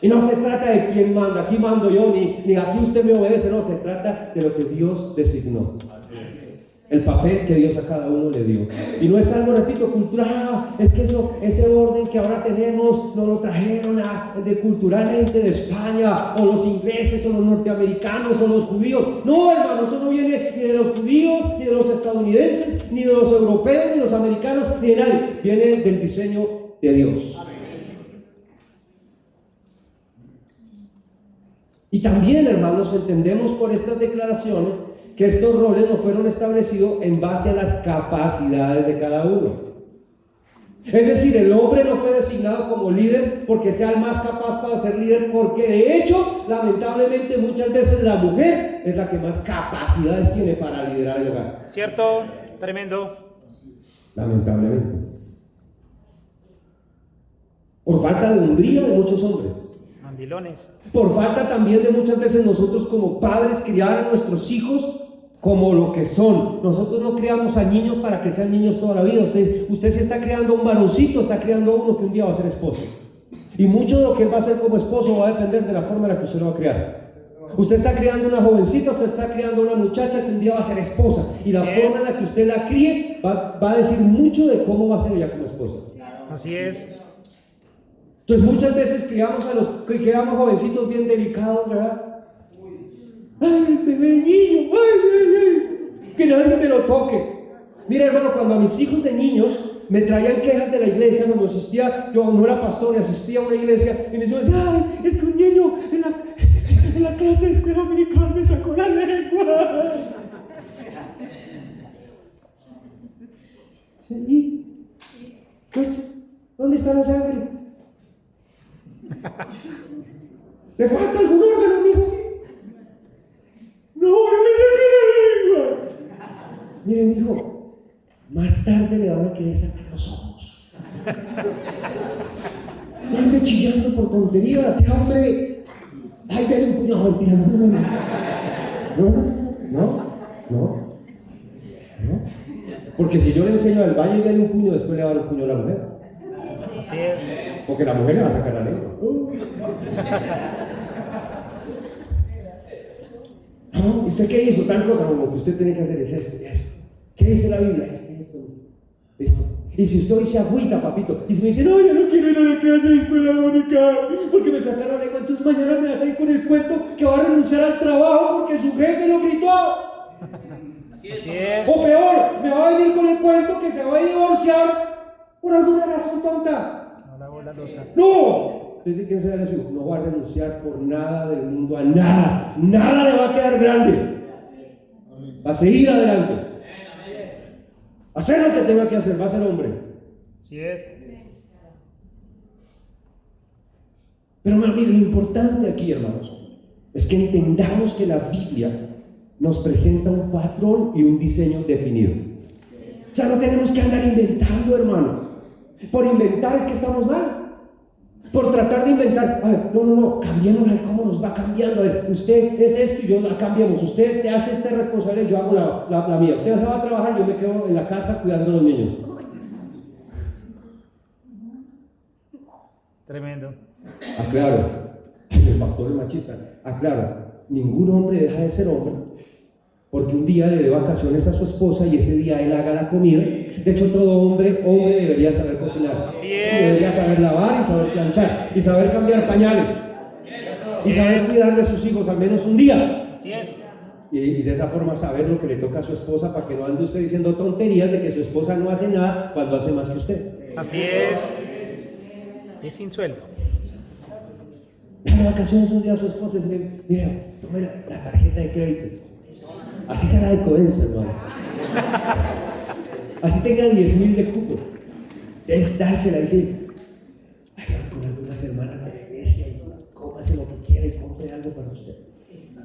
Speaker 1: Y no se trata de quién manda, aquí mando yo, ni aquí usted me obedece, no, se trata de lo que Dios designó.
Speaker 3: Así es.
Speaker 1: El papel que Dios a cada uno le dio. Y no es algo, repito, cultural. Es que ese orden que ahora tenemos nos lo trajeron culturalmente de España, o los ingleses, o los norteamericanos, o los judíos. No, hermano, eso no viene ni de los judíos, ni de los estadounidenses, ni de los europeos, ni de los americanos, ni de nadie. Viene del diseño de Dios. Y también, hermanos, entendemos por estas declaraciones que estos roles no fueron establecidos en base a las capacidades de cada uno. Es decir, el hombre no fue designado como líder porque sea el más capaz para ser líder, porque de hecho, lamentablemente, muchas veces la mujer es la que más capacidades tiene para liderar el hogar.
Speaker 2: ¿Cierto? Tremendo.
Speaker 1: Lamentablemente. Por falta de hombría de muchos hombres.
Speaker 2: Mandilones.
Speaker 1: Por falta también de muchas veces nosotros como padres criar a nuestros hijos como lo que son. Nosotros no criamos a niños para que sean niños toda la vida. Usted se está criando un varoncito, está criando a uno que un día va a ser esposo. Y mucho de lo que él va a ser como esposo va a depender de la forma en la que usted lo va a criar. Usted está criando una jovencita, usted está criando una muchacha que un día va a ser esposa. Y la forma en la que usted la críe va a decir mucho de cómo va a ser ella como esposa.
Speaker 2: Así es.
Speaker 1: Entonces muchas veces criamos jovencitos bien delicados, ¿verdad? ¡Ay, el bebé niño! ¡Ay! Que nadie me lo toque. Mira, hermano, cuando a mis hijos de niños me traían quejas de la iglesia, cuando asistía, yo no era pastor y asistía a una iglesia, y me decían, ¡ay, es que un niño en la clase de escuela dominical me sacó la lengua! ¿Y? Pues, ¿dónde está la sangre? ¿Le falta algún órgano, amigo? No, no me saqué la lengua. Miren, hijo, más tarde le van a querer sacar los ojos. No ande chillando por tonterías, hombre. Ay, dale un puño, mentira, no. Porque si yo le enseño al valle y dale un puño, después le va a dar un puño a la mujer.
Speaker 2: Así es.
Speaker 1: Porque la mujer le va a sacar la lengua. ¿No? ¿Usted qué hizo? Tal cosa, como que usted tiene que hacer es esto y esto. ¿Qué dice la Biblia? Esto. Listo. Y si usted hoy se agüita, papito, y si me dice, no, yo no quiero ir a la clase de escuela dominical porque me sacaron la lengua, entonces mañana me vas a ir con el cuento que va a renunciar al trabajo porque su jefe lo gritó.
Speaker 3: Así es.
Speaker 1: O peor, me va a venir con el cuento que se va a divorciar por alguna razón tonta.
Speaker 2: No la bola losa.
Speaker 1: No, Entonces, ¿qué se va a decir? No va a renunciar por nada del mundo a nada. Nada le va a quedar grande. Va a seguir adelante. Hacer lo que tenga que hacer, va a ser hombre.
Speaker 2: Así es.
Speaker 1: Pero mire, lo importante aquí, hermanos, es que entendamos que la Biblia nos presenta un patrón y un diseño definido. O sea, no tenemos que andar inventando, hermano. Por inventar es que estamos mal. Por tratar de inventar, no, cambiemos a cómo nos va cambiando. A ver, usted es esto y yo la cambiamos. Usted te hace esta responsabilidad, yo hago la mía. Usted se va a trabajar, yo me quedo en la casa cuidando a los niños.
Speaker 2: Tremendo.
Speaker 1: Aclaro, el pastor es machista. Aclaro, ningún hombre deja de ser hombre porque un día le dé vacaciones a su esposa y ese día él haga la comida. De hecho, todo hombre debería saber cocinar.
Speaker 2: Así
Speaker 1: Y
Speaker 2: es.
Speaker 1: debería saber lavar y saber planchar y saber cambiar pañales y saber cuidar de sus hijos al menos un día.
Speaker 2: Así es.
Speaker 1: Y de esa forma saber lo que le toca a su esposa para que no ande usted diciendo tonterías de que su esposa no hace nada cuando hace más que usted.
Speaker 2: Así es. Y sin sueldo.
Speaker 1: De vacaciones un día a su esposa y dice, mira, tome la tarjeta de crédito. Así será de coherencia, hermano. Así tenga 10,000 de cupo. Es dársela y decir, vaya a poner unas hermanas de la iglesia y cómase lo que quiera y compre algo para usted.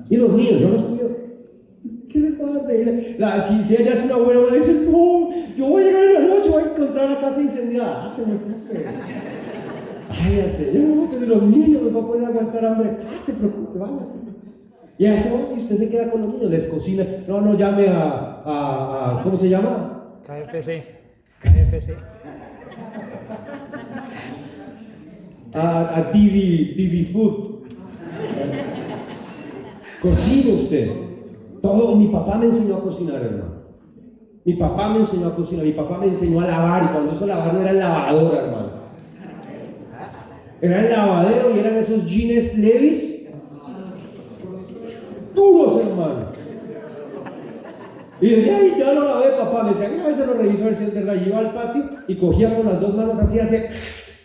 Speaker 1: Y los niños, yo los cuido. ¿Qué les va a reír? Si ella es una buena madre, dice, no, yo voy a llegar en la noche, voy a encontrar la casa incendiada. Se me preocupe. Ay, señor, que los niños nos va a poner a aguantar hambre. Se preocupe, váyase. Y así, usted se queda con los niños, les cocina. No llame a ¿cómo se llama?
Speaker 2: KFC.
Speaker 1: A Didi Food. Cocine usted. Todo, mi papá me enseñó a cocinar, hermano. Mi papá me enseñó a cocinar, mi papá me enseñó a lavar, y cuando eso lavar no era el lavador, hermano. Era el lavadero y eran esos jeans Levi's duros, hermano. Y decía, ay, ya lo lavé, papá. Me decía, a veces lo reviso a ver si es verdad. Yo iba al patio y cogía con las dos manos así,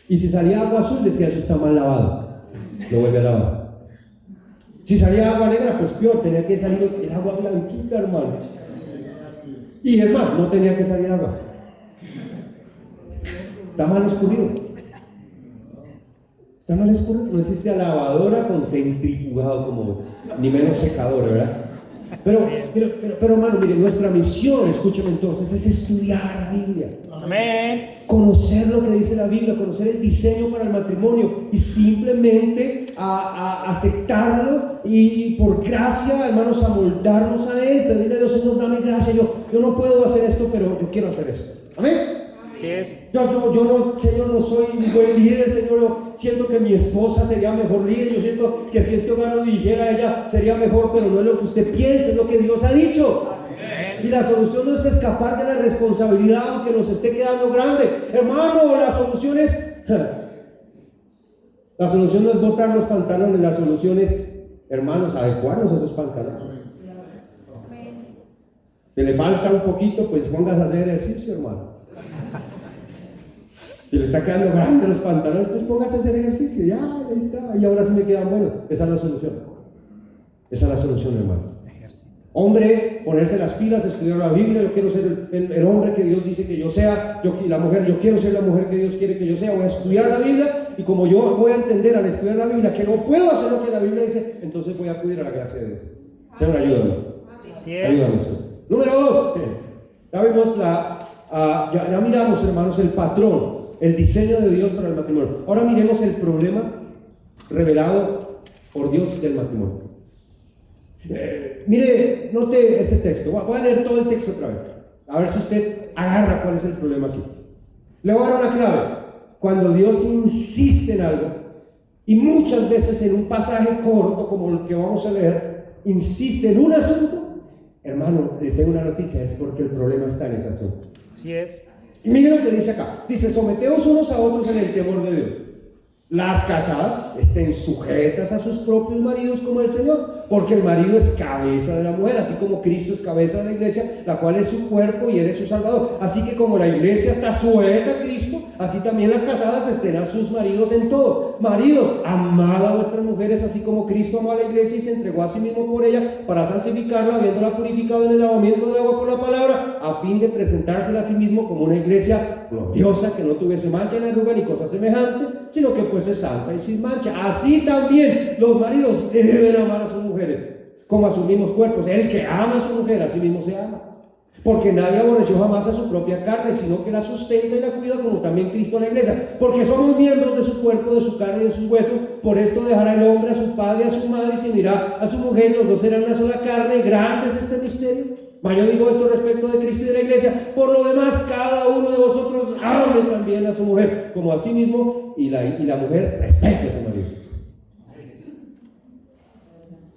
Speaker 1: y si salía agua azul, decía, eso está mal lavado. Lo vuelve a lavar. Si salía agua negra, pues peor, tenía que salir el agua blanquita, hermano. Y es más, no tenía que salir agua. Está mal escurrido. Está mal escurrido. No existe lavadora con centrifugado como, ni menos secador, ¿verdad? Pero hermano, mire, nuestra misión, escúcheme entonces, es estudiar la Biblia.
Speaker 2: Amén.
Speaker 1: Conocer lo que dice la Biblia, conocer el diseño para el matrimonio y simplemente a aceptarlo y por gracia, hermanos, amoldarnos a Él, pedirle a Dios, Señor, dame gracia, yo no puedo hacer esto, pero yo quiero hacer esto. Amén.
Speaker 2: Así es.
Speaker 1: Yo no, Señor, no soy un buen líder, Señor, yo siento que mi esposa sería mejor líder, yo siento que si este hogar lo dirigiera ella sería mejor, pero no es lo que usted piensa, es lo que Dios ha dicho. Y la solución no es escapar de la responsabilidad aunque nos esté quedando grande. Hermano, la solución no es botar los pantalones, la solución es, hermanos, adecuarnos a esos pantalones. Si le falta un poquito, pues póngase a hacer ejercicio, hermano. Si le está quedando grande los pantalones, pues póngase a hacer ejercicio. Ya, ahí está. Y ahora sí me quedan buenos. Esa es la solución. Esa es la solución, hermano. Hombre, ponerse las pilas, estudiar la Biblia. Yo quiero ser el hombre que Dios dice que yo sea. Yo quiero ser la mujer que Dios quiere que yo sea. Voy a estudiar la Biblia. Y como yo voy a entender al estudiar la Biblia que no puedo hacer lo que la Biblia dice, entonces voy a acudir a la gracia de Dios. Señor, ayúdame.
Speaker 2: Así es.
Speaker 1: Ayúdame, Señor. Número 2. Ya vimos ya miramos, hermanos, el patrón, el diseño de Dios para el matrimonio. Ahora miremos el problema revelado por Dios del matrimonio. Mire, note este texto. Voy a leer todo el texto otra vez. A ver si usted agarra cuál es el problema aquí. Le voy a dar una clave. Cuando Dios insiste en algo, y muchas veces en un pasaje corto como el que vamos a leer, insiste en un asunto, hermano, le tengo una noticia, es porque el problema está en ese asunto.
Speaker 2: Así es.
Speaker 1: Y miren lo que dice acá. Dice, someteos unos a otros en el temor de Dios. Las casadas estén sujetas a sus propios maridos como el Señor, porque el marido es cabeza de la mujer, así como Cristo es cabeza de la iglesia, la cual es su cuerpo y él es su salvador. Así que como la iglesia está sujeta a Cristo, así también las casadas estén a sus maridos en todo. Maridos, amad a vuestras mujeres, así como Cristo amó a la iglesia y se entregó a sí mismo por ella, para santificarla, habiéndola purificado en el lavamiento del agua por la palabra, a fin de presentársela a sí mismo como una iglesia gloriosa, que no tuviese mancha ni arruga ni cosa semejante, sino que fuese santa y sin mancha. Así también los maridos deben amar a sus mujeres como a sus mismos cuerpos. El que ama a su mujer, a sí mismo se ama. Porque nadie aborreció jamás a su propia carne, sino que la sustenta y la cuida, como también Cristo a la iglesia. Porque somos miembros de su cuerpo, de su carne y de sus huesos. Por esto dejará el hombre a su padre y a su madre, y se unirá a su mujer, y los dos serán una sola carne. Grande es este misterio. Mas yo digo esto respecto de Cristo y de la iglesia. Por lo demás, cada uno de vosotros ame también a su mujer, como a sí mismo, y la mujer respete a su marido.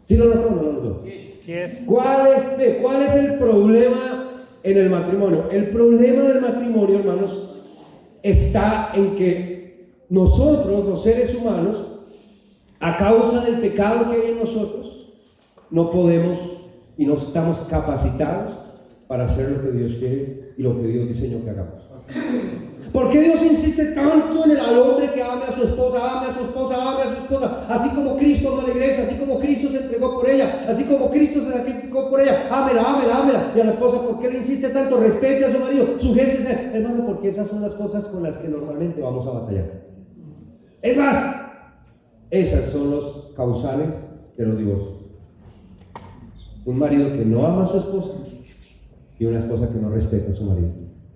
Speaker 1: ¿Sí lo notó o no lo notó?
Speaker 2: Sí es.
Speaker 1: ¿Cuál es el problema en el matrimonio? El problema del matrimonio, hermanos, está en que nosotros, los seres humanos, a causa del pecado que hay en nosotros, no podemos y no estamos capacitados para hacer lo que Dios quiere y lo que Dios diseñó que hagamos. ¿Por qué Dios insiste tanto en al hombre que ame a su esposa, ame a su esposa, ame a su esposa? Así como Cristo amó a la iglesia, así como Cristo se entregó por ella, así como Cristo se sacrificó por ella, ámela, ámela, ámela. Y a la esposa, ¿por qué le insiste tanto? Respete a su marido, sujétese. Hermano, porque esas son las cosas con las que normalmente vamos a batallar. Es más, esas son los causales de los divorcios. Un marido que no ama a su esposa y una esposa que no respeta a su marido.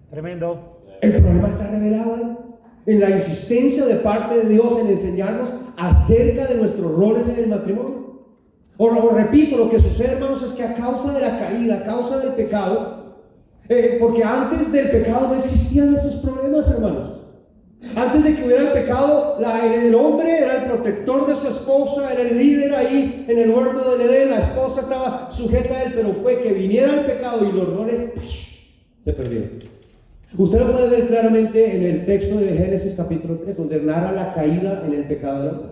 Speaker 2: Tremendo.
Speaker 1: El problema está revelado en la insistencia de parte de Dios en enseñarnos acerca de nuestros roles en el matrimonio. O repito, lo que sucede, hermanos, es que a causa de la caída, a causa del pecado, porque antes del pecado no existían estos problemas, hermanos. Antes de que hubiera el pecado, el hombre era el protector de su esposa, era el líder ahí en el huerto del Edén, la esposa estaba sujeta a él, pero fue que viniera el pecado y los roles se perdieron. Usted lo puede ver claramente en el texto de Génesis capítulo 3, donde narra la caída en el pecado del hombre.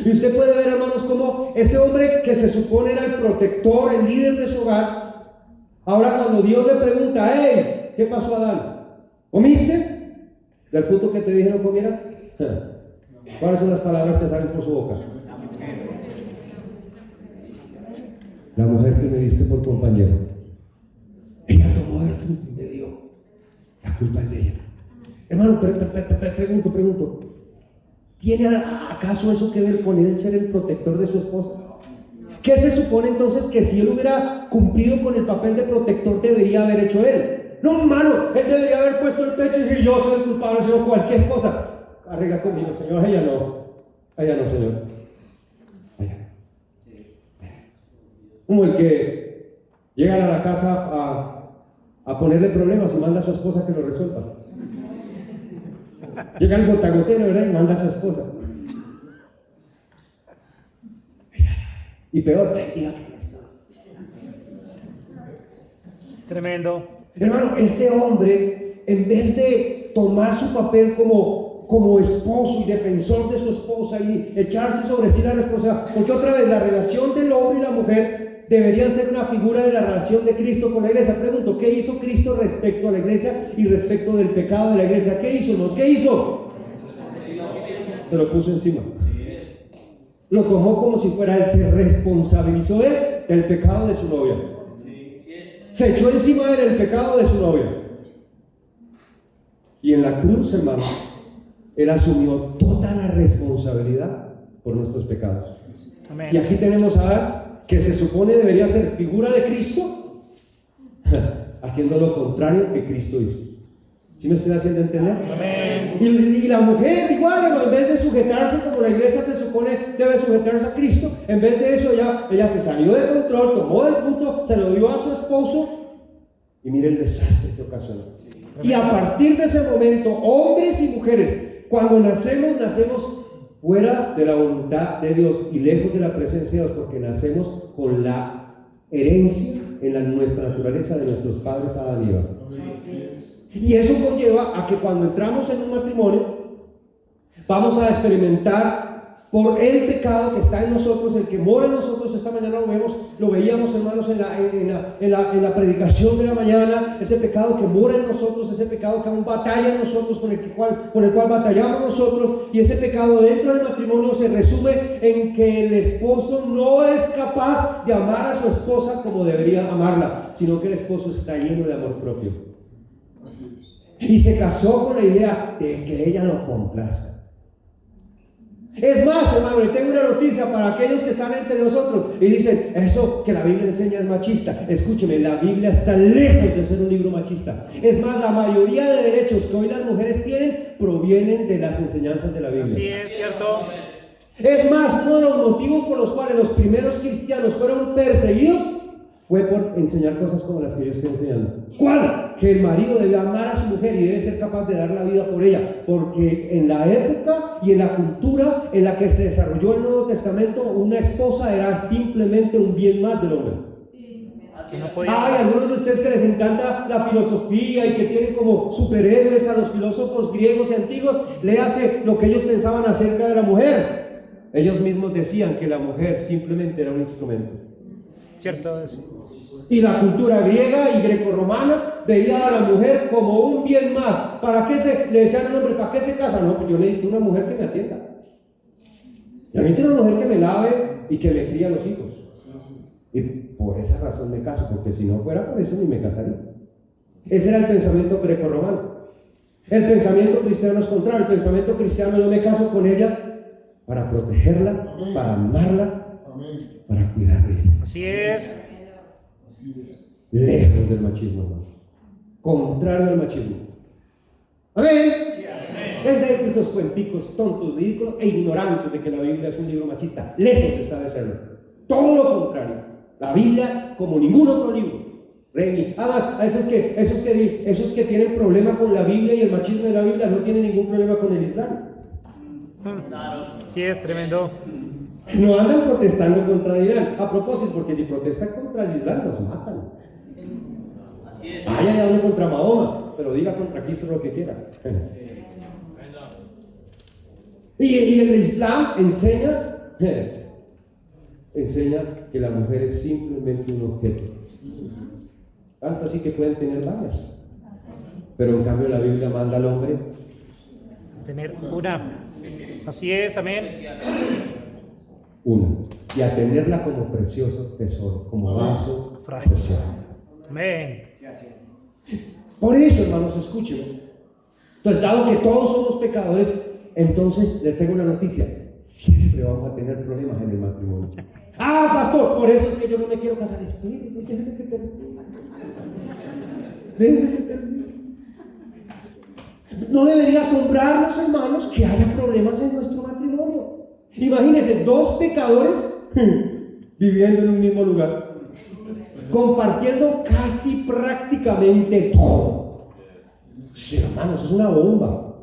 Speaker 1: Y usted puede ver, hermanos, cómo ese hombre que se supone era el protector, el líder de su hogar, ahora cuando Dios le pregunta, hey, ¿qué pasó, Adán? ¿Comiste del fruto que te dije no comieras? ¿Cuáles son las palabras que salen por su boca? La mujer que me diste por compañero, ella tomó del fruto y me dio. La culpa es de ella. Hermano, pregunto, ¿tiene acaso eso que ver con él ser el protector de su esposa? ¿Qué se supone entonces que si él hubiera cumplido con el papel de protector debería haber hecho él? No, hermano, él debería haber puesto el pecho y decir, yo soy el culpable, Señor, cualquier cosa. Arregla conmigo, Señor. Ella no, Señor. Ella. Como el que llega a la casa a ponerle problemas y manda a su esposa que lo resuelva. Llega el gotagotero, ¿verdad? Y manda a su esposa. Y peor, diga que esto.
Speaker 2: Tremendo.
Speaker 1: Hermano, este hombre, en vez de tomar su papel como esposo y defensor de su esposa y echarse sobre sí la responsabilidad, porque otra vez la relación del hombre y la mujer deberían ser una figura de la relación de Cristo con la iglesia. Pregunto, ¿qué hizo Cristo respecto a la iglesia y respecto del pecado de la iglesia? ¿Qué hizo, hermanos? ¿Qué hizo? Se lo puso encima. Lo tomó como si fuera él, se responsabilizó él del pecado de su novia. Se echó encima de él el pecado de su novia. Y en la cruz, hermanos, él asumió toda la responsabilidad por nuestros pecados.
Speaker 2: Amén.
Speaker 1: Y aquí tenemos a Adán, que se supone debería ser figura de Cristo, haciendo lo contrario que Cristo hizo. ¿Sí me estoy haciendo entender?
Speaker 2: Amén.
Speaker 1: Y la mujer igual, en vez de sujetarse como la iglesia se supone debe sujetarse a Cristo, en vez de eso ella se salió de control, tomó del fruto, se lo dio a su esposo y mire el desastre que ocasionó. Y a partir de ese momento, hombres y mujeres, cuando nacemos fuera de la voluntad de Dios y lejos de la presencia de Dios, porque nacemos con la herencia en nuestra naturaleza de nuestros padres Adán y Eva. Y eso conlleva a que cuando entramos en un matrimonio vamos a experimentar por el pecado que está en nosotros, el que mora en nosotros. Esta mañana lo veíamos, hermanos, en la predicación de la mañana, ese pecado que mora en nosotros, ese pecado que aún batalla en nosotros, con el cual batallamos nosotros, y ese pecado dentro del matrimonio se resume en que el esposo no es capaz de amar a su esposa como debería amarla, sino que el esposo está lleno de amor propio. Y se casó con la idea de que ella lo complazca. Es más, hermano, le tengo una noticia para aquellos que están entre nosotros y dicen, eso que la Biblia enseña es machista. Escúcheme, la Biblia está lejos de ser un libro machista. Es más, la mayoría de derechos que hoy las mujeres tienen provienen de las enseñanzas de la Biblia.
Speaker 2: Sí, es cierto.
Speaker 1: Es más, uno de los motivos por los cuales los primeros cristianos fueron perseguidos fue por enseñar cosas como las que yo estoy enseñando. ¿Cuál? Que el marido debe amar a su mujer y debe ser capaz de dar la vida por ella, porque en la época y en la cultura en la que se desarrolló el Nuevo Testamento, una esposa era simplemente un bien más del hombre. Hay algunos de ustedes que les encanta la filosofía y que tienen como superhéroes a los filósofos griegos y antiguos. Léase lo que ellos pensaban acerca de la mujer. Ellos mismos decían que la mujer simplemente era un instrumento.
Speaker 2: Cierto es.
Speaker 1: Y la cultura griega y grecorromana veía a la mujer como un bien más. ¿Para qué le decían al hombre, ¿para qué se casa? No, pues yo necesito una mujer que me atienda. Yo necesito una mujer que me lave y que me cría a los hijos. Y por esa razón me caso, porque si no fuera por eso ni me casaría. Ese era el pensamiento grecorromano. El pensamiento cristiano es contrario. El pensamiento cristiano, yo me caso con ella para protegerla, para amarla, para cuidar de ella.
Speaker 2: Así es.
Speaker 1: Lejos del machismo, hermano. Contrario al machismo. Amén.
Speaker 2: Sí, amén.
Speaker 1: Es de esos cuenticos tontos, ridículos e ignorantes de que la Biblia es un libro machista. Lejos está de serlo. Todo lo contrario. La Biblia, como ningún otro libro. Además, a esos que tienen problema con la Biblia y el machismo de la Biblia no tienen ningún problema con el Islam.
Speaker 2: Sí, es tremendo.
Speaker 1: No andan protestando contra el Irán. A propósito, porque si protestan contra el Islam, los matan.
Speaker 3: Así es.
Speaker 1: Vaya y hable contra Mahoma, pero diga contra Cristo lo que quiera. Y el Islam enseña que la mujer es simplemente un objeto. Tanto así que pueden tener varias. Pero en cambio la Biblia manda al hombre
Speaker 2: Tener una. Así es, amén.
Speaker 1: una, y a tenerla como precioso tesoro, como vaso preciado.
Speaker 2: Amén.
Speaker 1: Por eso, hermanos, escúchenme. Entonces, dado que todos somos pecadores, entonces les tengo una noticia: siempre vamos a tener problemas en el matrimonio. Ah, pastor, por eso es que yo no me quiero casar. Espere, déjeme que termine. No debería asombrarnos, hermanos, que haya problemas en nuestro matrimonio. Imagínense, dos pecadores viviendo en un mismo lugar, compartiendo casi prácticamente todo. Sí, hermanos, es una bomba.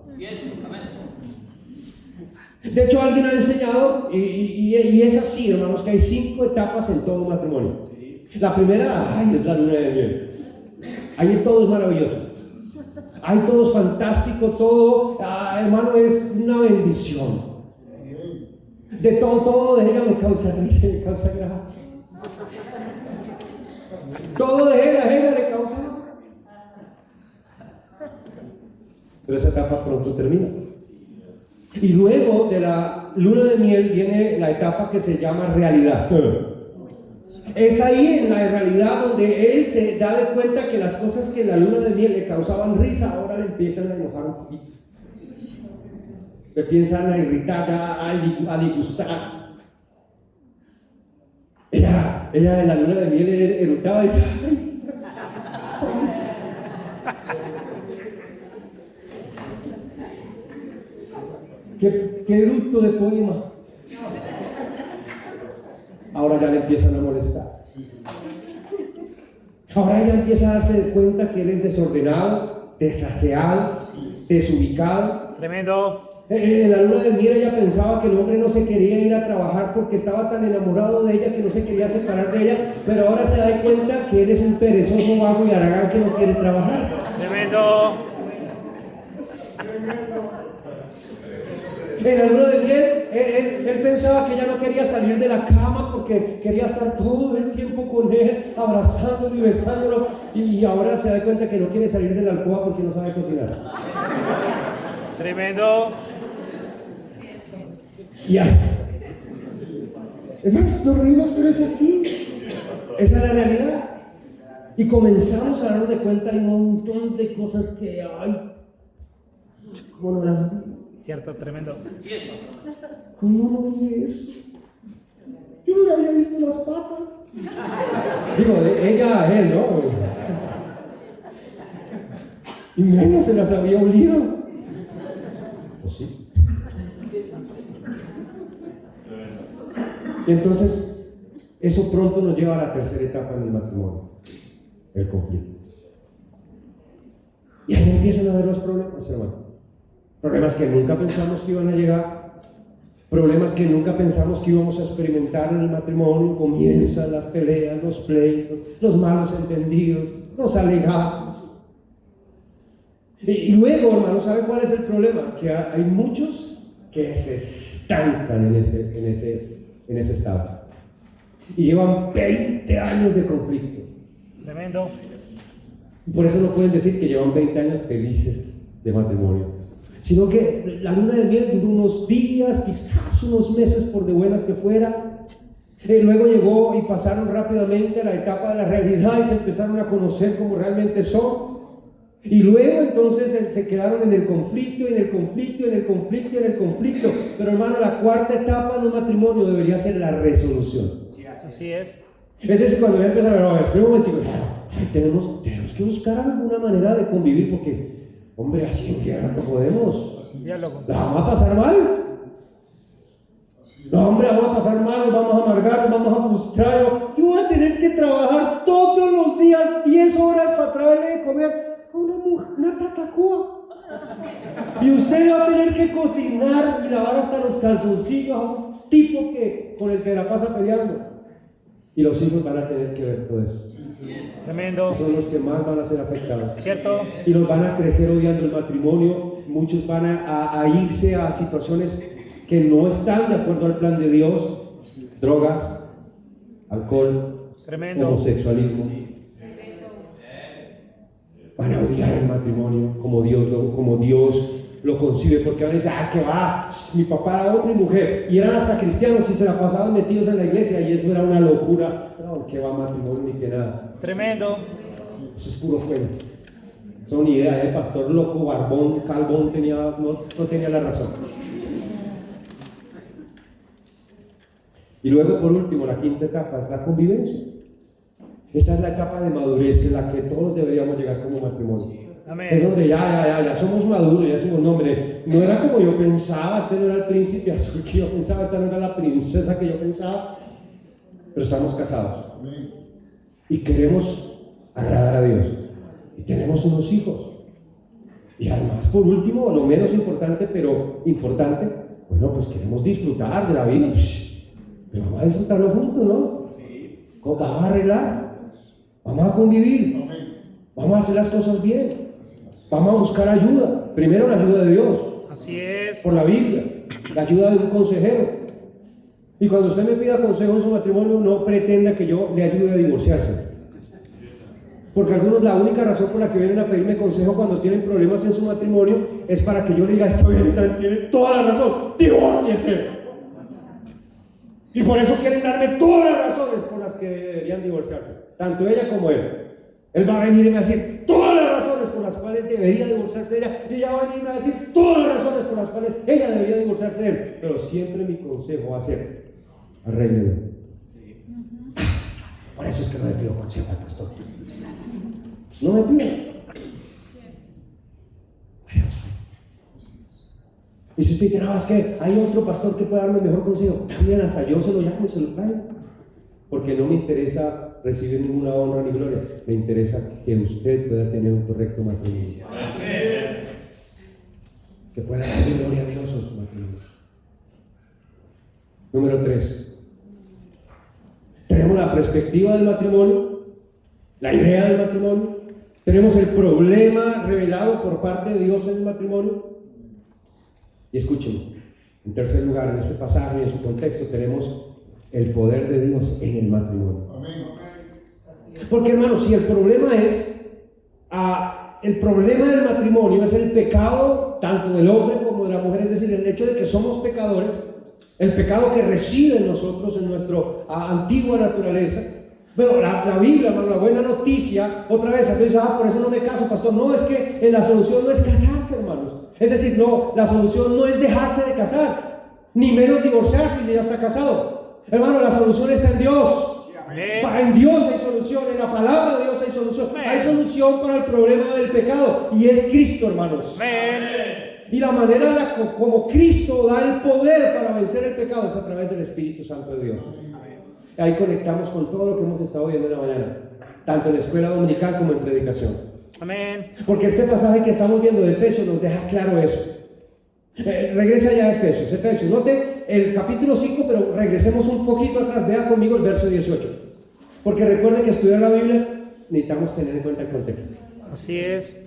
Speaker 1: De hecho, alguien ha enseñado, y es así, hermanos, que hay 5 etapas en todo matrimonio. La primera, es la luna de miel. Ahí todo es maravilloso. Ahí todo es fantástico, todo, hermano, es una bendición. De todo de ella me causa risa, me causa gracia. Todo de ella le causa. Pero esa etapa pronto termina. Y luego de la luna de miel viene la etapa que se llama realidad. Es ahí en la realidad donde él se da de cuenta que las cosas que en la luna de miel le causaban risa ahora le empiezan a enojar un poquito. Le empiezan a irritar, a disgustar. Ella en la luna de miel eructaba y decía: ¡ay! ¡Qué eructo de poema! Ahora ya le empiezan a molestar. Ahora ella empieza a darse cuenta que él es desordenado, desaseado, desubicado.
Speaker 2: Tremendo.
Speaker 1: En la luna de miel ella pensaba que el hombre no se quería ir a trabajar porque estaba tan enamorado de ella que no se quería separar de ella, pero ahora se da cuenta que él es un perezoso, vago y haragán que no quiere trabajar.
Speaker 2: Tremendo.
Speaker 1: En la luna de miel, él pensaba que ya no quería salir de la cama porque quería estar todo el tiempo con él, abrazándolo y besándolo, y ahora se da cuenta que no quiere salir de la alcoba porque no sabe cocinar.
Speaker 2: Tremendo.
Speaker 1: Ya. Hermanos, nos reímos, pero es así. Esa es la realidad. Y comenzamos a darnos de cuenta de un montón de cosas que hay. ¿Cómo no las vi?
Speaker 2: Cierto, tremendo.
Speaker 1: ¿Cómo no vi eso? Yo no le había visto las patas. Digo, de ella a él, ¿no? Y menos se las había olido. Pues sí. Y entonces, eso pronto nos lleva a la tercera etapa en el matrimonio, el conflicto. Y ahí empiezan a ver los problemas, hermano. Problemas que nunca pensamos que iban a llegar, problemas que nunca pensamos que íbamos a experimentar en el matrimonio. Comienzan las peleas, los pleitos, los malos entendidos, los alegados. Y luego, hermano, ¿sabe cuál es el problema? Que hay muchos que se estancan en ese estado. Y llevan 20 años de conflicto.
Speaker 2: Tremendo.
Speaker 1: Por eso no pueden decir que llevan 20 años felices de matrimonio. Sino que la luna de miel duró unos días, quizás unos meses por de buenas que fuera. Luego llegó y pasaron rápidamente a la etapa de la realidad y se empezaron a conocer como realmente son. Y luego entonces se quedaron en el conflicto, en el conflicto, en el conflicto, en el conflicto. Pero hermano, la cuarta etapa en un matrimonio debería ser la resolución.
Speaker 2: Así es.
Speaker 1: Es decir, cuando ya empezaron a ver, espera un momentico, tenemos que buscar alguna manera de convivir porque, hombre, así en guerra no podemos.
Speaker 2: Diálogo.
Speaker 1: La vamos a pasar mal. No, hombre, vamos a pasar mal, nos vamos a amargar, nos vamos a frustrar. Yo voy a tener que trabajar todos los días 10 horas para traerle de comer a una mujer, una tatacúa. Y usted va a tener que cocinar y lavar hasta los calzoncillos a un tipo con el que la pasa peleando. Y los hijos van a tener que ver todo eso.
Speaker 2: Tremendo.
Speaker 1: Son los que más van a ser afectados.
Speaker 2: Cierto.
Speaker 1: Y los van a crecer odiando el matrimonio. Muchos van a irse a situaciones que no están de acuerdo al plan de Dios. Drogas, alcohol,
Speaker 2: Tremendo.
Speaker 1: homosexualismo. Van a odiar el matrimonio como Dios lo concibe, porque van a decir, que va, mi papá era hombre y mujer, y eran hasta cristianos y se la pasaban metidos en la iglesia, y eso era una locura. No, que va matrimonio ni que nada.
Speaker 2: Tremendo.
Speaker 1: Eso es puro cuento. Son ideas, el pastor loco, barbón, calvón, no tenía la razón. Y luego, por último, la quinta etapa es la convivencia. Esa es la etapa de madurez en la que todos deberíamos llegar como matrimonio.
Speaker 2: Amén.
Speaker 1: Es donde ya somos maduros, ya decimos, no, hombre, no era como yo pensaba, este no era el príncipe azul que yo pensaba, esta no era la princesa que yo pensaba, pero estamos casados. Y queremos agradar a Dios. Y tenemos unos hijos. Y además, por último, lo menos importante, pero importante, bueno, pues queremos disfrutar de la vida. Pero vamos a disfrutarlo juntos, ¿no? Vamos a arreglar, vamos a convivir, vamos a hacer las cosas bien, vamos a buscar ayuda. Primero la ayuda de Dios,
Speaker 2: Así es.
Speaker 1: por la Biblia, la ayuda de un consejero. Y cuando usted me pida consejo en su matrimonio, no pretenda que yo le ayude a divorciarse. Porque algunos, la única razón por la que vienen a pedirme consejo cuando tienen problemas en su matrimonio es para que yo le diga, está bien, tiene toda la razón, divórciese. Y por eso quieren darme todas las razones por las que deberían divorciarse, tanto ella como él. Él va a venir y me va a decir todas las razones por las cuales debería divorciarse ella, y ella va a venir y me va a decir todas las razones por las cuales ella debería divorciarse de él. Pero siempre mi consejo va a ser, arréglenlo. Por eso es que no le pido consejo al pastor. No me pida. Y si usted dice, no, es que hay otro pastor que puede darme mejor consejo, también hasta yo se lo llamo y se lo traigo. Porque no me interesa recibir ninguna honra ni gloria, me interesa que usted pueda tener un correcto matrimonio. Que pueda darle gloria a Dios en su matrimonio. Número 3. Tenemos la perspectiva del matrimonio, la idea del matrimonio, tenemos el problema revelado por parte de Dios en el matrimonio. Y escúchenme, en tercer lugar, en este pasaje y en su contexto tenemos el poder de Dios en el matrimonio. Porque hermanos, si el problema es el problema del matrimonio es el pecado tanto del hombre como de la mujer, es decir, el hecho de que somos pecadores, el pecado que reside en nosotros, en nuestra antigua naturaleza. Bueno, la Biblia, hermano, la buena noticia, otra vez, a veces, por eso no me caso, pastor. No, es que la solución no es casarse, hermanos. Es decir, no, la solución no es dejarse de casar, ni menos divorciarse si ya está casado. Hermano, la solución está en Dios. En Dios hay solución, en la palabra de Dios hay solución. Hay solución para el problema del pecado y es Cristo, hermanos. Y la manera como Cristo da el poder para vencer el pecado es a través del Espíritu Santo de Dios. Ahí conectamos con todo lo que hemos estado viendo en la mañana, tanto en la escuela dominical como en predicación.
Speaker 2: Amén.
Speaker 1: Porque este pasaje que estamos viendo de Efesios nos deja claro eso. Regresa ya a Efesios. Note el capítulo 5, pero regresemos un poquito atrás. Vea conmigo el verso 18. Porque recuerde que estudiar la Biblia necesitamos tener en cuenta el contexto.
Speaker 2: Así es.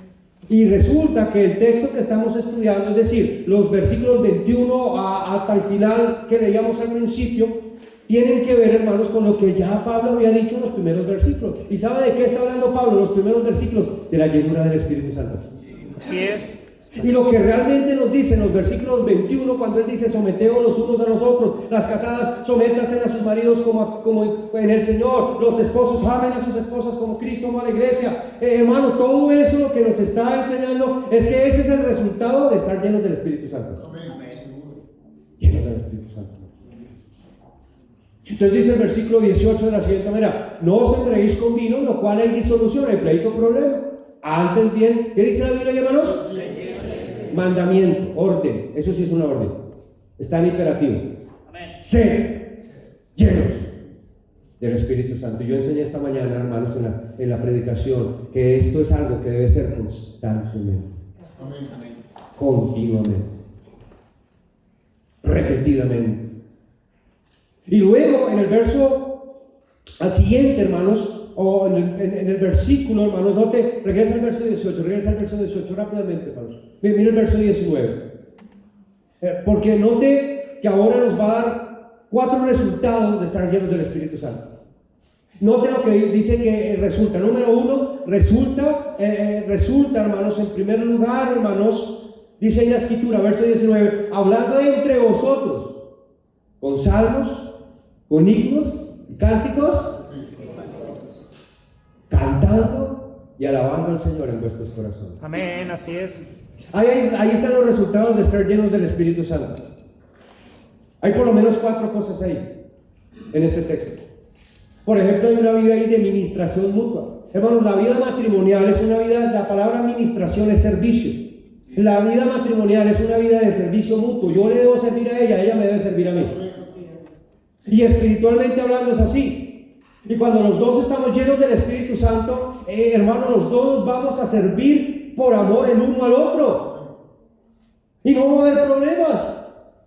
Speaker 1: Y resulta que el texto que estamos estudiando, es decir, los versículos 21 hasta el final que leíamos al principio, tienen que ver, hermanos, con lo que ya Pablo había dicho en los primeros versículos. ¿Y sabe de qué está hablando Pablo en los primeros versículos? De la llenura del Espíritu Santo.
Speaker 2: Así es.
Speaker 1: Y lo que realmente nos dice en los versículos 21, cuando él dice: someteos los unos a los otros, las casadas sométanse a sus maridos como en el Señor, los esposos amen a sus esposas como Cristo amó a la iglesia. Hermano, todo eso lo que nos está enseñando es que ese es el resultado de estar llenos del Espíritu Santo. Llenos del Espíritu Santo. Entonces dice el versículo 18 de la siguiente manera: no os embriaguéis con vino, en lo cual hay disolución, hay pleito, problema. Antes bien, ¿qué dice la Biblia, hermanos? Mandamiento, orden. Eso sí es una orden. Está en imperativo. Sed llenos del Espíritu Santo. Yo enseñé esta mañana, hermanos, en la predicación, que esto es algo que debe ser constantemente, continuamente, repetidamente. Y luego en el verso al siguiente, hermanos, o en el versículo, hermanos, note, regresa al verso 18 rápidamente, hermanos. Mira el verso 19. Porque note que ahora nos va a dar 4 resultados de estar llenos del Espíritu Santo. Note lo que dice que resulta. Número 1, resulta, hermanos, en primer lugar, hermanos, dice en la Escritura, verso 19, hablando entre vosotros, con salmos, con himnos, cánticos, cantando y alabando al Señor en vuestros corazones.
Speaker 2: Amén, así es.
Speaker 1: Ahí están los resultados de estar llenos del Espíritu Santo. Hay por lo menos 4 cosas ahí, en este texto. Por ejemplo, hay una vida ahí de ministración mutua. Hermanos, la vida matrimonial es una vida, la palabra administración es servicio. La vida matrimonial es una vida de servicio mutuo. Yo le debo servir a ella me debe servir a mí. Y espiritualmente hablando es así. Y cuando los dos estamos llenos del Espíritu Santo, hermanos, los dos nos vamos a servir por amor el uno al otro. Y no va a haber problemas.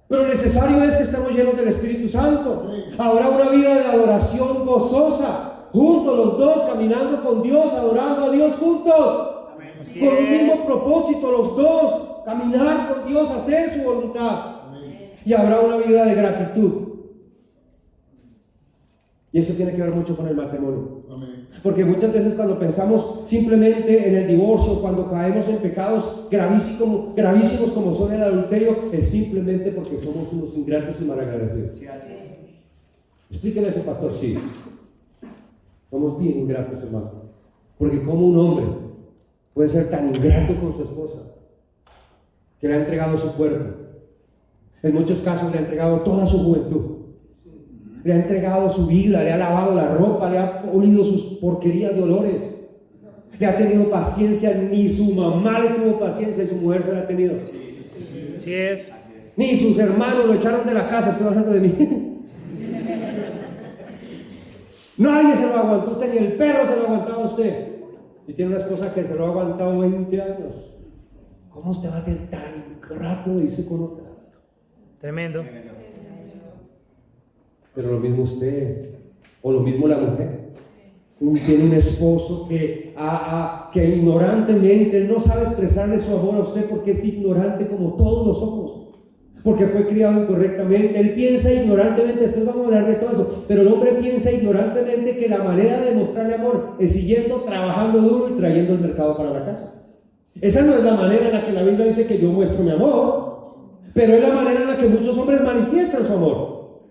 Speaker 1: Pero necesario es que estemos llenos del Espíritu Santo. Habrá una vida de adoración gozosa, juntos los dos, caminando con Dios, adorando a Dios juntos.
Speaker 2: Así
Speaker 1: Con un mismo
Speaker 2: es.
Speaker 1: propósito, los dos, caminar con Dios, hacer su voluntad. Y habrá una vida de gratitud. Y eso tiene que ver mucho con el matrimonio. Porque muchas veces cuando pensamos simplemente en el divorcio, cuando caemos en pecados gravísimos como son el adulterio, es simplemente porque somos unos ingratos y malagradecidos. Explíqueme eso, pastor. Sí, somos bien ingratos, hermano. Porque como un hombre puede ser tan ingrato con su esposa que le ha entregado su cuerpo, en muchos casos le ha entregado toda su juventud, le ha entregado su vida, le ha lavado la ropa, le ha olido sus porquerías de olores, le ha tenido paciencia. Ni su mamá le tuvo paciencia y su mujer se la ha tenido.
Speaker 2: Así es.
Speaker 1: Ni sus hermanos lo echaron de la casa. Estoy hablando de mí. Nadie se lo aguantó a usted, ni el perro se lo aguantaba a usted. Y tiene una esposa que se lo ha aguantado 20 años. ¿Cómo usted va a ser tan ingrato? Dice con otra.
Speaker 2: Tremendo.
Speaker 1: Pero lo mismo usted, o lo mismo la mujer. Tiene un esposo que ignorantemente no sabe expresarle su amor a usted porque es ignorante como todos lo somos. porque fue criado incorrectamente. Él piensa ignorantemente, después vamos a hablar de todo eso, pero el hombre piensa ignorantemente que la manera de mostrarle amor es siguiendo, trabajando duro y trayendo el mercado para la casa. Esa no es la manera en la que la Biblia dice que yo muestro mi amor, pero es la manera en la que muchos hombres manifiestan su amor.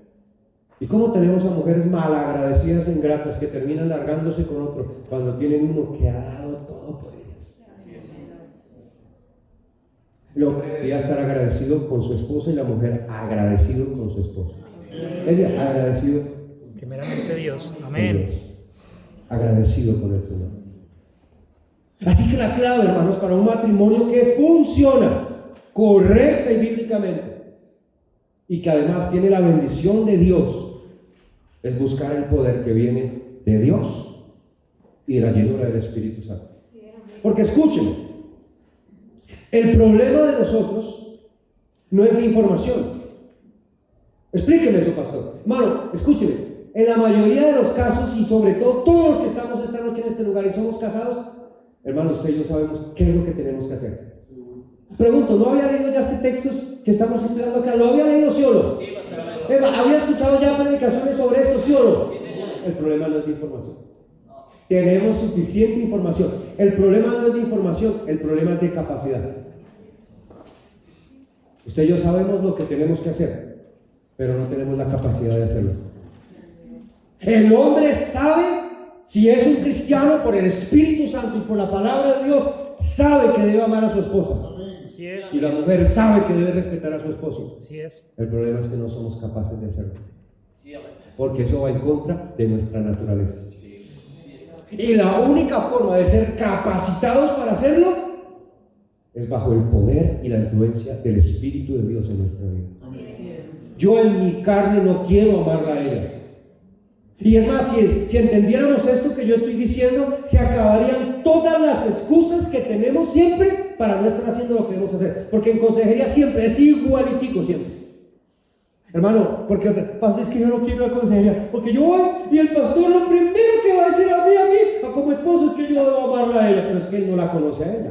Speaker 1: ¿Y cómo tenemos a mujeres malagradecidas e ingratas que terminan largándose con otro cuando tienen uno que ha dado todo por ellas? El hombre debería estar agradecido con su esposa y la mujer agradecido con su esposo. Es decir, agradecido
Speaker 2: Primeramente Dios.
Speaker 1: con
Speaker 2: Amén.
Speaker 1: Dios, agradecido con el Señor. Así que la clave, hermanos, para un matrimonio que funciona correcta y bíblicamente y que además tiene la bendición de Dios es buscar el poder que viene de Dios y de la llenura del Espíritu Santo. Porque escúchenme, el problema de nosotros no es de información. Explíqueme eso, pastor. Hermano, escúcheme, en la mayoría de los casos y sobre todo todos los que estamos esta noche en este lugar y somos casados, hermano, usted y yo sabemos qué es lo que tenemos que hacer. Pregunto, ¿no había leído ya este texto que estamos estudiando acá? ¿Lo había leído, sí o no?
Speaker 3: Sí, pastor.
Speaker 1: Eva, ¿había escuchado ya predicaciones sobre esto, sí o no?
Speaker 3: Sí, señor.
Speaker 1: El problema no es de información. Tenemos suficiente información. El problema no es de información, el problema es de capacidad. Usted y yo sabemos lo que tenemos que hacer, pero no tenemos la capacidad de hacerlo. El hombre sabe, si es un cristiano, por el Espíritu Santo y por la palabra de Dios, sabe que debe amar a su esposa.
Speaker 2: Así es.
Speaker 1: Y la mujer sabe que debe respetar a su esposo.
Speaker 2: Así es.
Speaker 1: El problema es que no somos capaces de hacerlo,
Speaker 3: Sí, amén.
Speaker 1: porque eso va en contra de nuestra naturaleza. Y la única forma de ser capacitados para hacerlo es bajo el poder y la influencia del Espíritu de Dios en nuestra vida. Yo en mi carne no quiero amarla a ella. Y es más, si entendiéramos esto que yo estoy diciendo, se acabarían todas las excusas que tenemos siempre para no estar haciendo lo que debemos hacer. Porque en consejería siempre es igualitico, siempre. Hermano, porque pastor, es que yo no quiero la consejería, porque yo voy y el pastor lo primero que va a decir a mí, como esposo, es que yo debo amarla a ella, pero es que él no la conoce a ella.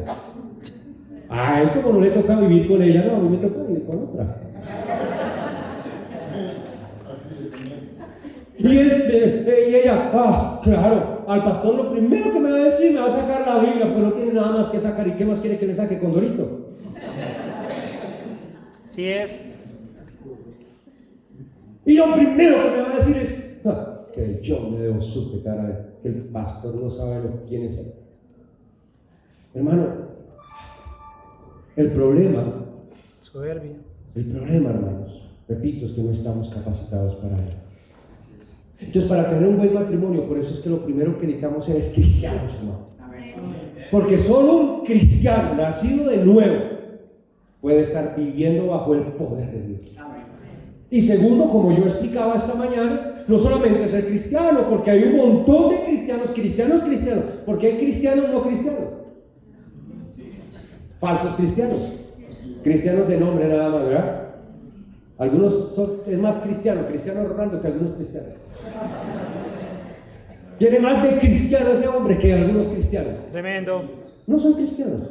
Speaker 1: A él como no le toca vivir con ella, no, a mí me toca vivir con otra. Y ella, claro, al pastor lo primero que me va a decir, me va a sacar la Biblia, pero no tiene nada más que sacar. ¿Y qué más quiere que le saque? Condorito.
Speaker 2: Así es.
Speaker 1: Y lo primero que me va a decir es que yo me debo sujetar a él, que el pastor no sabe quién es él. Hermano, el problema, hermanos, repito, es que no estamos capacitados para él. Entonces, para tener un buen matrimonio, por eso es que lo primero que necesitamos ser es cristianos, hermano. Porque solo un cristiano nacido de nuevo puede estar viviendo bajo el poder de Dios. Y segundo, como yo explicaba esta mañana, no solamente ser cristiano, porque hay un montón de cristianos, porque hay cristianos no cristianos, falsos cristianos, cristianos de nombre nada más, ¿verdad? Algunos es más Cristiano Ronaldo que algunos cristianos. Tiene más de cristiano ese hombre que algunos cristianos.
Speaker 2: Tremendo.
Speaker 1: No son cristianos,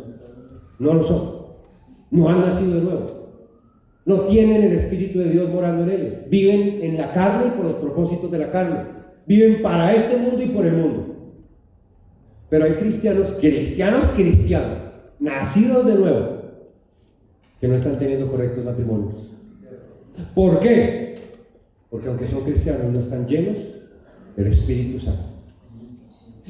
Speaker 1: no lo son, no han nacido de nuevo, no tienen el Espíritu de Dios morando en ellos, viven en la carne y por los propósitos de la carne, viven para este mundo y por el mundo. Pero hay cristianos, nacidos de nuevo, que no están teniendo correctos matrimonios. ¿Por qué? Porque aunque son cristianos, no están llenos del Espíritu Santo,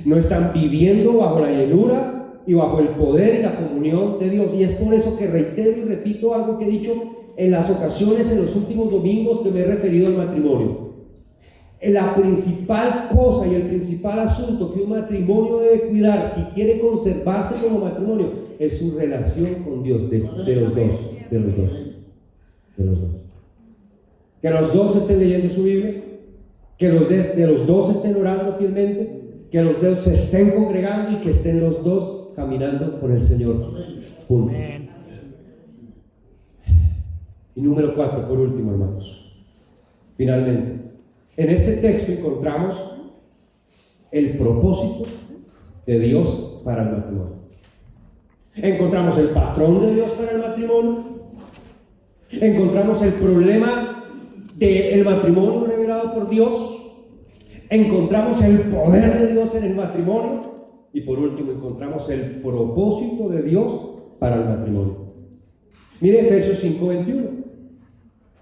Speaker 1: no están viviendo bajo la llenura y bajo el poder y la comunión de Dios. Y es por eso que reitero y repito algo que he dicho en las ocasiones, en los últimos domingos que me he referido al matrimonio. La principal cosa y el principal asunto que un matrimonio debe cuidar si quiere conservarse como matrimonio es su relación con Dios, de los dos. Que los dos estén leyendo su Biblia, que los dos estén orando fielmente, que los dos se estén congregando y que estén los dos caminando con el Señor juntos.
Speaker 2: Amén.
Speaker 1: Y número 4, por último, hermanos, finalmente, en este texto encontramos el propósito de Dios para el matrimonio. Encontramos el patrón de Dios para el matrimonio Encontramos el problema del matrimonio revelado por Dios. Encontramos el poder de Dios en el matrimonio. Y por último, encontramos el propósito de Dios para el matrimonio. Mire Efesios 5:21.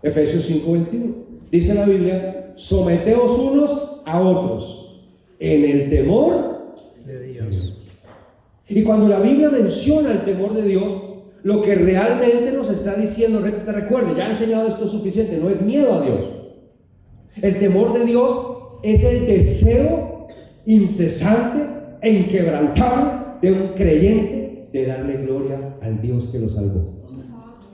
Speaker 1: Efesios 5:21. Dice la Biblia: someteos unos a otros en el temor
Speaker 2: De Dios.
Speaker 1: Y cuando la Biblia menciona el temor de Dios, lo que realmente nos está diciendo, recuerde, ya he enseñado esto suficiente, no es miedo a Dios. El temor de Dios es el deseo incesante e inquebrantable de un creyente de darle gloria al Dios que lo salvó.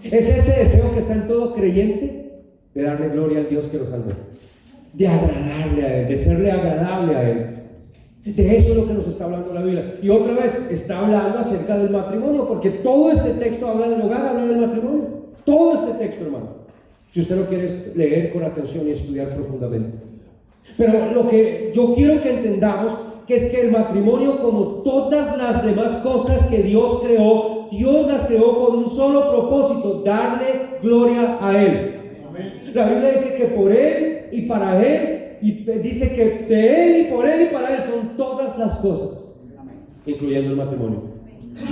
Speaker 1: Es ese deseo que está en todo creyente de darle gloria al Dios que lo salvó, de agradarle a Él, de serle agradable a Él. De eso es lo que nos está hablando la Biblia. Y otra vez está hablando acerca del matrimonio, porque todo este texto habla del hogar, habla del matrimonio. Todo este texto, hermano, si usted lo quiere leer con atención y estudiar profundamente. Pero lo que yo quiero que entendamos que es que el matrimonio, como todas las demás cosas que Dios creó, Dios las creó con un solo propósito: darle gloria a Él. La Biblia dice que por Él y para Él, y dice que de Él y por Él y para Él son todas las cosas, incluyendo el matrimonio.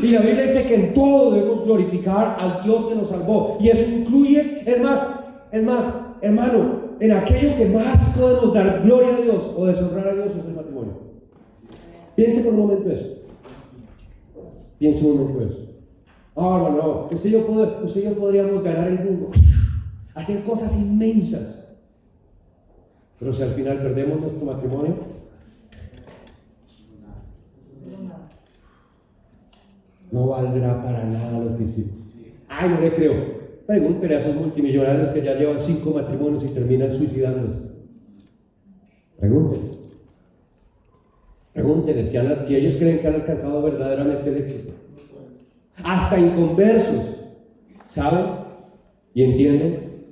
Speaker 1: Y la Biblia dice que en todo debemos glorificar al Dios que nos salvó, y eso incluye, es más, hermano, en aquello que más podemos dar gloria a Dios o deshonrar a Dios es el matrimonio. Piense por un momento eso. Piense un momento eso. Hermano, usted y yo podríamos ganar el mundo, hacer cosas inmensas. Pero si al final perdemos nuestro matrimonio, no valdrá para nada lo que hicimos. Ay, no le creo. Pregúntele a esos multimillonarios que ya llevan 5 matrimonios y terminan suicidándose. Pregúntele si ellos creen que han alcanzado verdaderamente el éxito. Hasta inconversos saben y entienden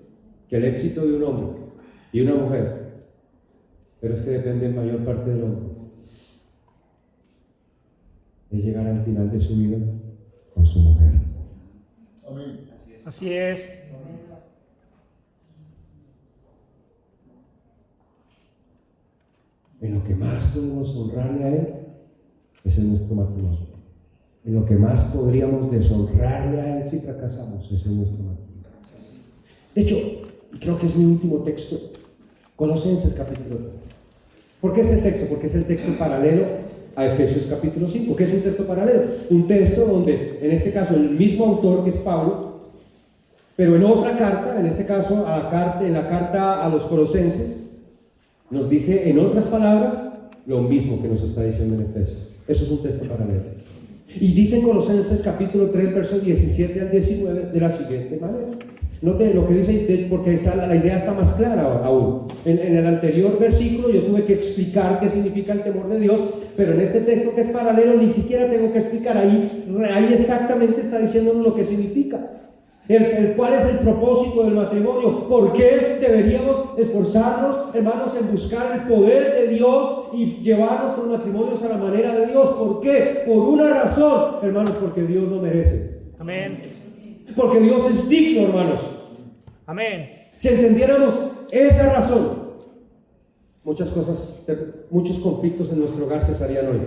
Speaker 1: que el éxito de un hombre y una mujer, pero es que depende en mayor parte del hombre, de llegar al final de su vida con su mujer.
Speaker 3: Amén.
Speaker 2: Así es.
Speaker 1: En lo que más podemos honrarle a Él es en nuestro matrimonio. En lo que más podríamos deshonrarle a Él si fracasamos es en nuestro matrimonio. De hecho, creo que es mi último texto, Colosenses capítulo 3. ¿Por qué este texto? Porque es el texto paralelo a Efesios capítulo 5. ¿Qué es un texto paralelo? Un texto donde, en este caso, el mismo autor, que es Pablo, pero en otra carta, en este caso en la carta a los Colosenses, nos dice en otras palabras lo mismo que nos está diciendo en Efesios. Eso es un texto paralelo. Y dice en Colosenses capítulo 3, versos 17 al 19 de la siguiente manera. Note lo que dice, porque la idea está más clara aún. En el anterior versículo yo tuve que explicar qué significa el temor de Dios, pero en este texto que es paralelo ni siquiera tengo que explicar. Ahí exactamente está diciéndonos lo que significa. ¿Cuál es el propósito del matrimonio? ¿Por qué deberíamos esforzarnos, hermanos, en buscar el poder de Dios y llevar nuestros matrimonios a la manera de Dios? ¿Por qué? Por una razón, hermanos: porque Dios lo merece.
Speaker 2: Amén.
Speaker 1: Porque Dios es digno, hermanos.
Speaker 2: Amén.
Speaker 1: Si entendiéramos esa razón, muchos conflictos en nuestro hogar cesarían hoy.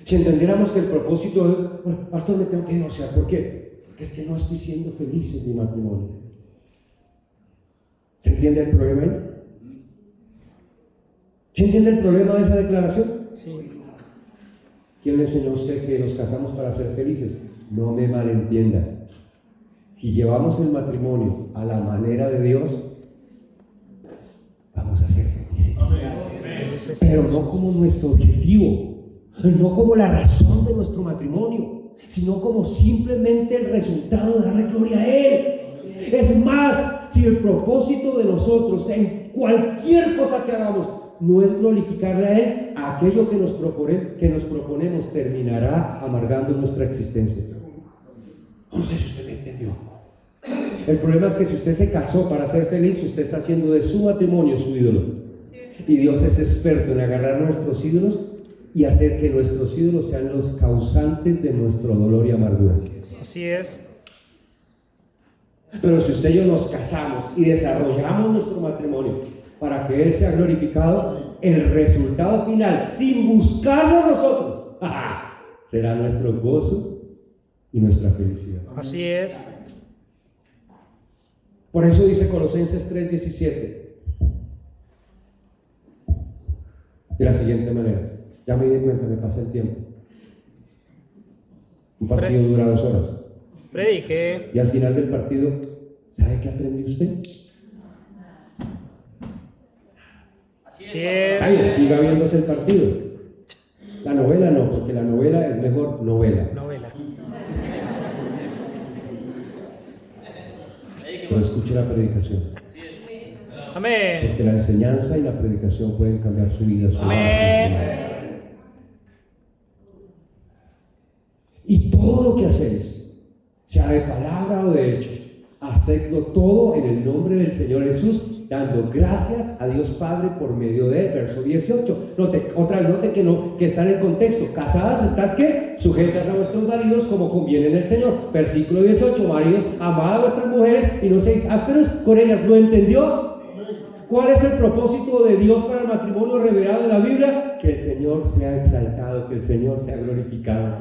Speaker 1: Si entendiéramos que el propósito de, pastor, me tengo que divorciar. ¿Por qué? Porque es que no estoy siendo feliz en mi matrimonio. ¿Se entiende el problema ahí? ¿Se entiende el problema de esa declaración?
Speaker 2: Sí.
Speaker 1: ¿Quién le enseñó a usted que nos casamos para ser felices? No me malentienda. Si llevamos el matrimonio a la manera de Dios, vamos a ser felices. Pero no como nuestro objetivo, no como la razón de nuestro matrimonio, sino como simplemente el resultado de darle gloria a Él. Es más, si el propósito de nosotros en cualquier cosa que hagamos no es glorificarle a Él, aquello que nos proponemos terminará amargando nuestra existencia. No sé si usted me entendió. El problema es que si usted se casó para ser feliz, usted está haciendo de su matrimonio su ídolo. Y Dios es experto en agarrar nuestros ídolos y hacer que nuestros ídolos sean los causantes de nuestro dolor y amargura.
Speaker 2: Así es.
Speaker 1: Pero si usted y yo nos casamos y desarrollamos nuestro matrimonio para que Él sea glorificado, el resultado final, sin buscarlo nosotros, será nuestro gozo y nuestra felicidad.
Speaker 2: Así es.
Speaker 1: Por eso dice Colosenses 3:17 de la siguiente manera. Ya me di cuenta, me pasa el tiempo. Un partido dura 2 horas.
Speaker 2: Predique.
Speaker 1: Y al final del partido, ¿sabe qué aprendió usted?
Speaker 2: Así es.
Speaker 1: Ay, siga viéndose el partido. La novela no, porque la novela es mejor novela.
Speaker 2: Novela.
Speaker 1: Pero escuche la predicación.
Speaker 2: Amén.
Speaker 1: Porque la enseñanza y la predicación pueden cambiar su vida. Su
Speaker 2: Amén.
Speaker 1: Y todo lo que hacéis, sea de palabra o de hecho, hacedlo todo en el nombre del Señor Jesús, dando gracias a Dios Padre por medio de él. Verso 18. Note que está en el contexto. Casadas, estad ¿qué? Sujetas a vuestros maridos como conviene en el Señor. Versículo 18. Maridos, amad a vuestras mujeres y no seáis ásperos con ellas. ¿Lo entendió? ¿Cuál es el propósito de Dios para el matrimonio revelado en la Biblia? Que el Señor sea exaltado, que el Señor sea glorificado,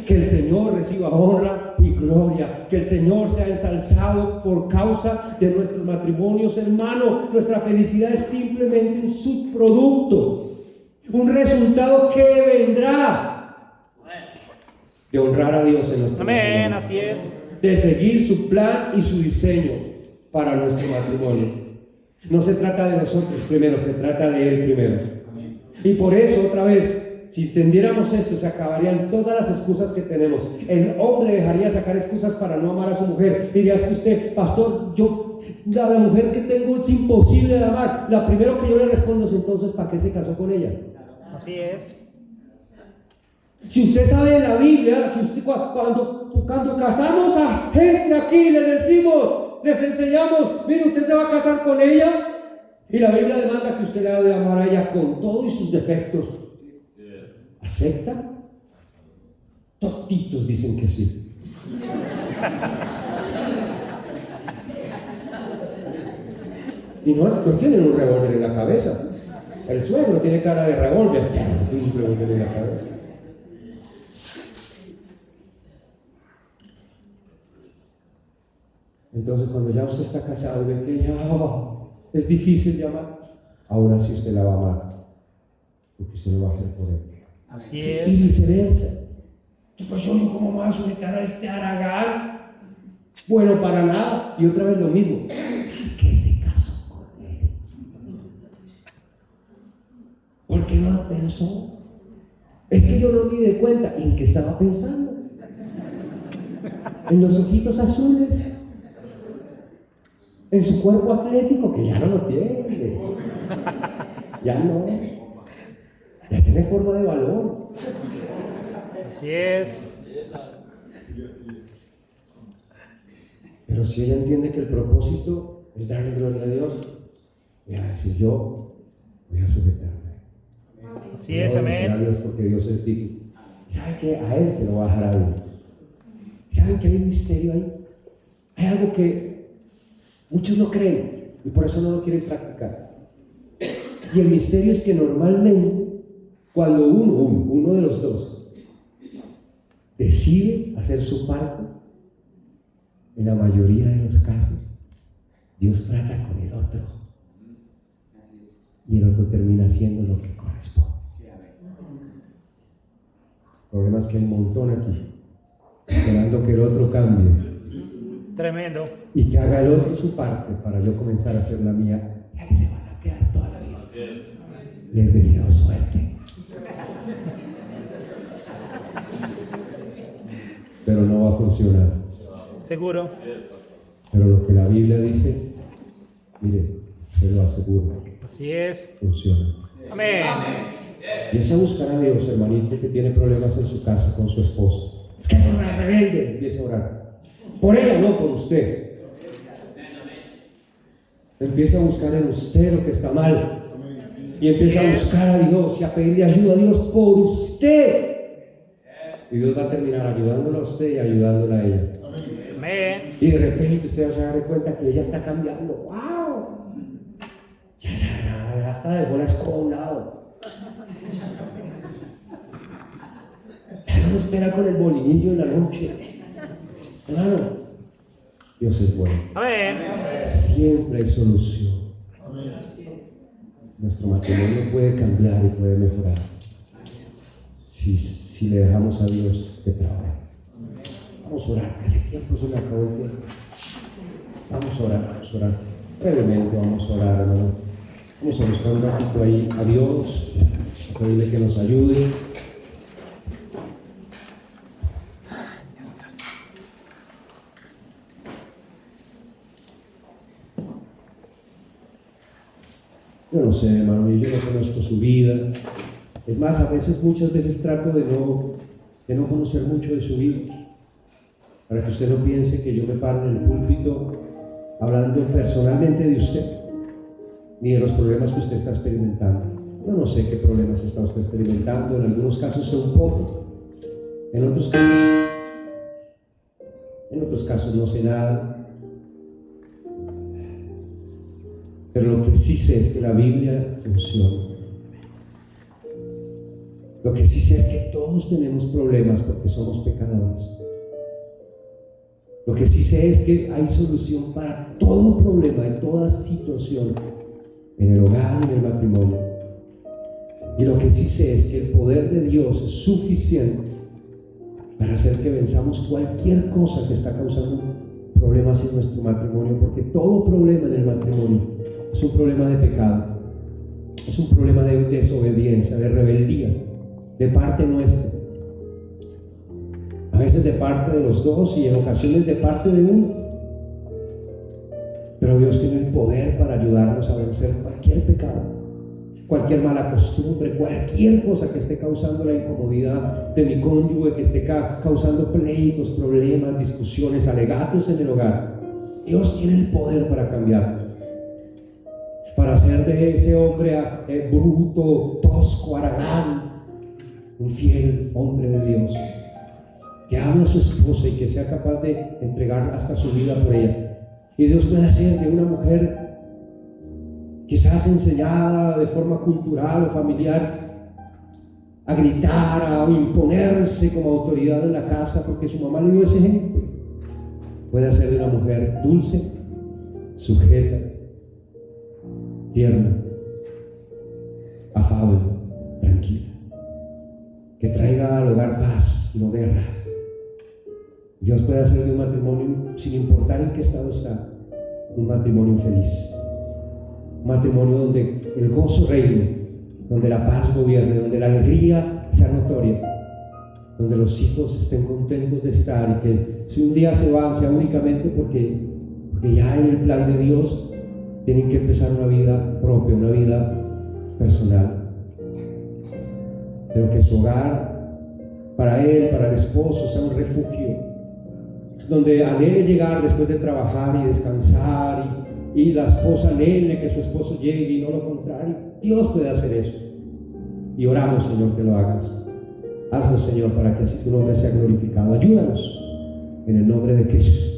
Speaker 1: que el Señor reciba honra y gloria, que el Señor sea ensalzado por causa de nuestros matrimonios, hermano. Nuestra felicidad es simplemente un subproducto, un resultado que vendrá de honrar a Dios en nuestro
Speaker 2: Amén.
Speaker 1: matrimonio,
Speaker 2: Así es.
Speaker 1: de seguir su plan y su diseño para nuestro matrimonio. No se trata de nosotros primero, se trata de Él primero. Y por eso, otra vez, si entendiéramos esto, se acabarían todas las excusas que tenemos. El hombre dejaría de sacar excusas para no amar a su mujer. Dirías que usted, pastor, la mujer que tengo es imposible de amar. La primero que yo le respondo es entonces, ¿para qué se casó con ella?
Speaker 2: Así es.
Speaker 1: Si usted sabe de la Biblia, si usted, cuando casamos a gente aquí, les enseñamos, mire, usted se va a casar con ella, y la Biblia demanda que usted le ha de amar a ella con todos y sus defectos. ¿Acepta? Totitos dicen que sí. Y no tienen un revólver en la cabeza. El suegro tiene cara de revólver. Tiene un revólver en la cabeza. Entonces, cuando ya usted está casado y ve que ya es difícil de amar, ahora sí usted la va a amar, porque usted lo va a hacer por él.
Speaker 2: Así
Speaker 1: Y
Speaker 2: es.
Speaker 1: viceversa. Pues yo no, ¿cómo me voy a sujetar a este haragán? Bueno, para nada. Y otra vez lo mismo. ¿Qué se casó con él? ¿Por qué no lo pensó? Es que yo no me di cuenta. ¿En qué estaba pensando? En los ojitos azules, en su cuerpo atlético, que ya no lo tiene. Ya no. Ya tiene forma de valor.
Speaker 2: Así es.
Speaker 1: Pero si ella entiende que el propósito es darle gloria a Dios, voy a decir, yo voy a sujetarme.
Speaker 2: Así es,
Speaker 1: Voy a obedecer a
Speaker 2: amén.
Speaker 1: Dios porque Dios es digno. ¿Sabe qué? A Él se lo va a dejar a Dios. ¿Saben que hay un misterio ahí? Hay algo que muchos no creen y por eso no lo quieren practicar. Y el misterio es que normalmente cuando uno de los dos decide hacer su parte, en la mayoría de los casos, Dios trata con el otro y el otro termina haciendo lo que corresponde. El problema es que hay un montón aquí esperando que el otro cambie
Speaker 2: Tremendo.
Speaker 1: y que haga el otro su parte para yo comenzar a hacer la mía, y ahí se van a quedar toda la vida. Les deseo suerte, pero no va a funcionar.
Speaker 2: Seguro.
Speaker 1: Pero lo que la Biblia dice, mire, se lo aseguro,
Speaker 2: Así es.
Speaker 1: funciona.
Speaker 2: Amén.
Speaker 1: Empieza a buscar a Dios, hermanito, que tiene problemas en su casa con su esposo. Es que es una rebelde. Empieza a orar. Por ella, no por usted. Empieza a buscar en usted lo que está mal. y empieza a buscar a Dios y a pedirle ayuda a Dios por usted. Y Dios va a terminar ayudándolo a usted y ayudándola a ella.
Speaker 2: Amén.
Speaker 1: Y de repente usted se va a dar cuenta que ella está cambiando. ¡Wow! Ya hasta dejó la escoba a un lado. Ya no me espera con el molinillo en la noche. Hermano, Dios es bueno.
Speaker 2: Amén.
Speaker 1: Siempre hay solución. Nuestro matrimonio puede cambiar y puede mejorar si le dejamos a Dios que trabaje. Vamos a orar, ese tiempo se me acabó el tiempo. Vamos a orar. Brevemente vamos a orar, hermano. Vamos a buscar un ratito ahí a Dios, a pedirle que nos ayude. Yo no sé, hermano, yo no conozco su vida. Es más, muchas veces trato de no conocer mucho de su vida, para que usted no piense que yo me paro en el púlpito hablando personalmente de usted, ni de los problemas que usted está experimentando. Yo no sé qué problemas está usted experimentando, en algunos casos sé un poco, en otros casos no sé nada. Pero lo que sí sé es que la Biblia funciona. Lo que sí sé es que todos tenemos problemas porque somos pecadores. Lo que sí sé es que hay solución para todo problema, en toda situación, en el hogar, en el matrimonio. Y lo que sí sé es que el poder de Dios es suficiente para hacer que venzamos cualquier cosa que está causando problemas en nuestro matrimonio, porque todo problema en el matrimonio es un problema de pecado, es un problema de desobediencia, de rebeldía, de parte nuestra. A veces de parte de los dos y en ocasiones de parte de uno. Pero Dios tiene el poder para ayudarnos a vencer cualquier pecado, cualquier mala costumbre, cualquier cosa que esté causando la incomodidad de mi cónyuge, que esté causando pleitos, problemas, discusiones, alegatos en el hogar. Dios tiene el poder para cambiar, para hacer de ese hombre bruto, tosco, haragán, un fiel hombre de Dios, que ame a su esposa y que sea capaz de entregar hasta su vida por ella. Y Dios puede hacer de una mujer quizás enseñada de forma cultural o familiar a gritar, a imponerse como autoridad en la casa porque su mamá le dio ese ejemplo. Puede hacer de una mujer dulce, sujeta, tierna, afable, tranquila, que traiga al hogar paz, no guerra. Dios puede hacer de un matrimonio, sin importar en qué estado está, un matrimonio feliz, un matrimonio donde el gozo reine, donde la paz gobierne, donde la alegría sea notoria, donde los hijos estén contentos de estar, y que si un día se van, sea únicamente porque ya en el plan de Dios tienen que empezar una vida propia, una vida personal, pero que su hogar, para él, para el esposo, sea un refugio donde anhele llegar después de trabajar y descansar, y la esposa anhele que su esposo llegue y no lo contrario. Dios puede hacer eso, y oramos, Señor, que lo hagas. Hazlo, Señor, para que así tu nombre sea glorificado. Ayúdanos en el nombre de Cristo.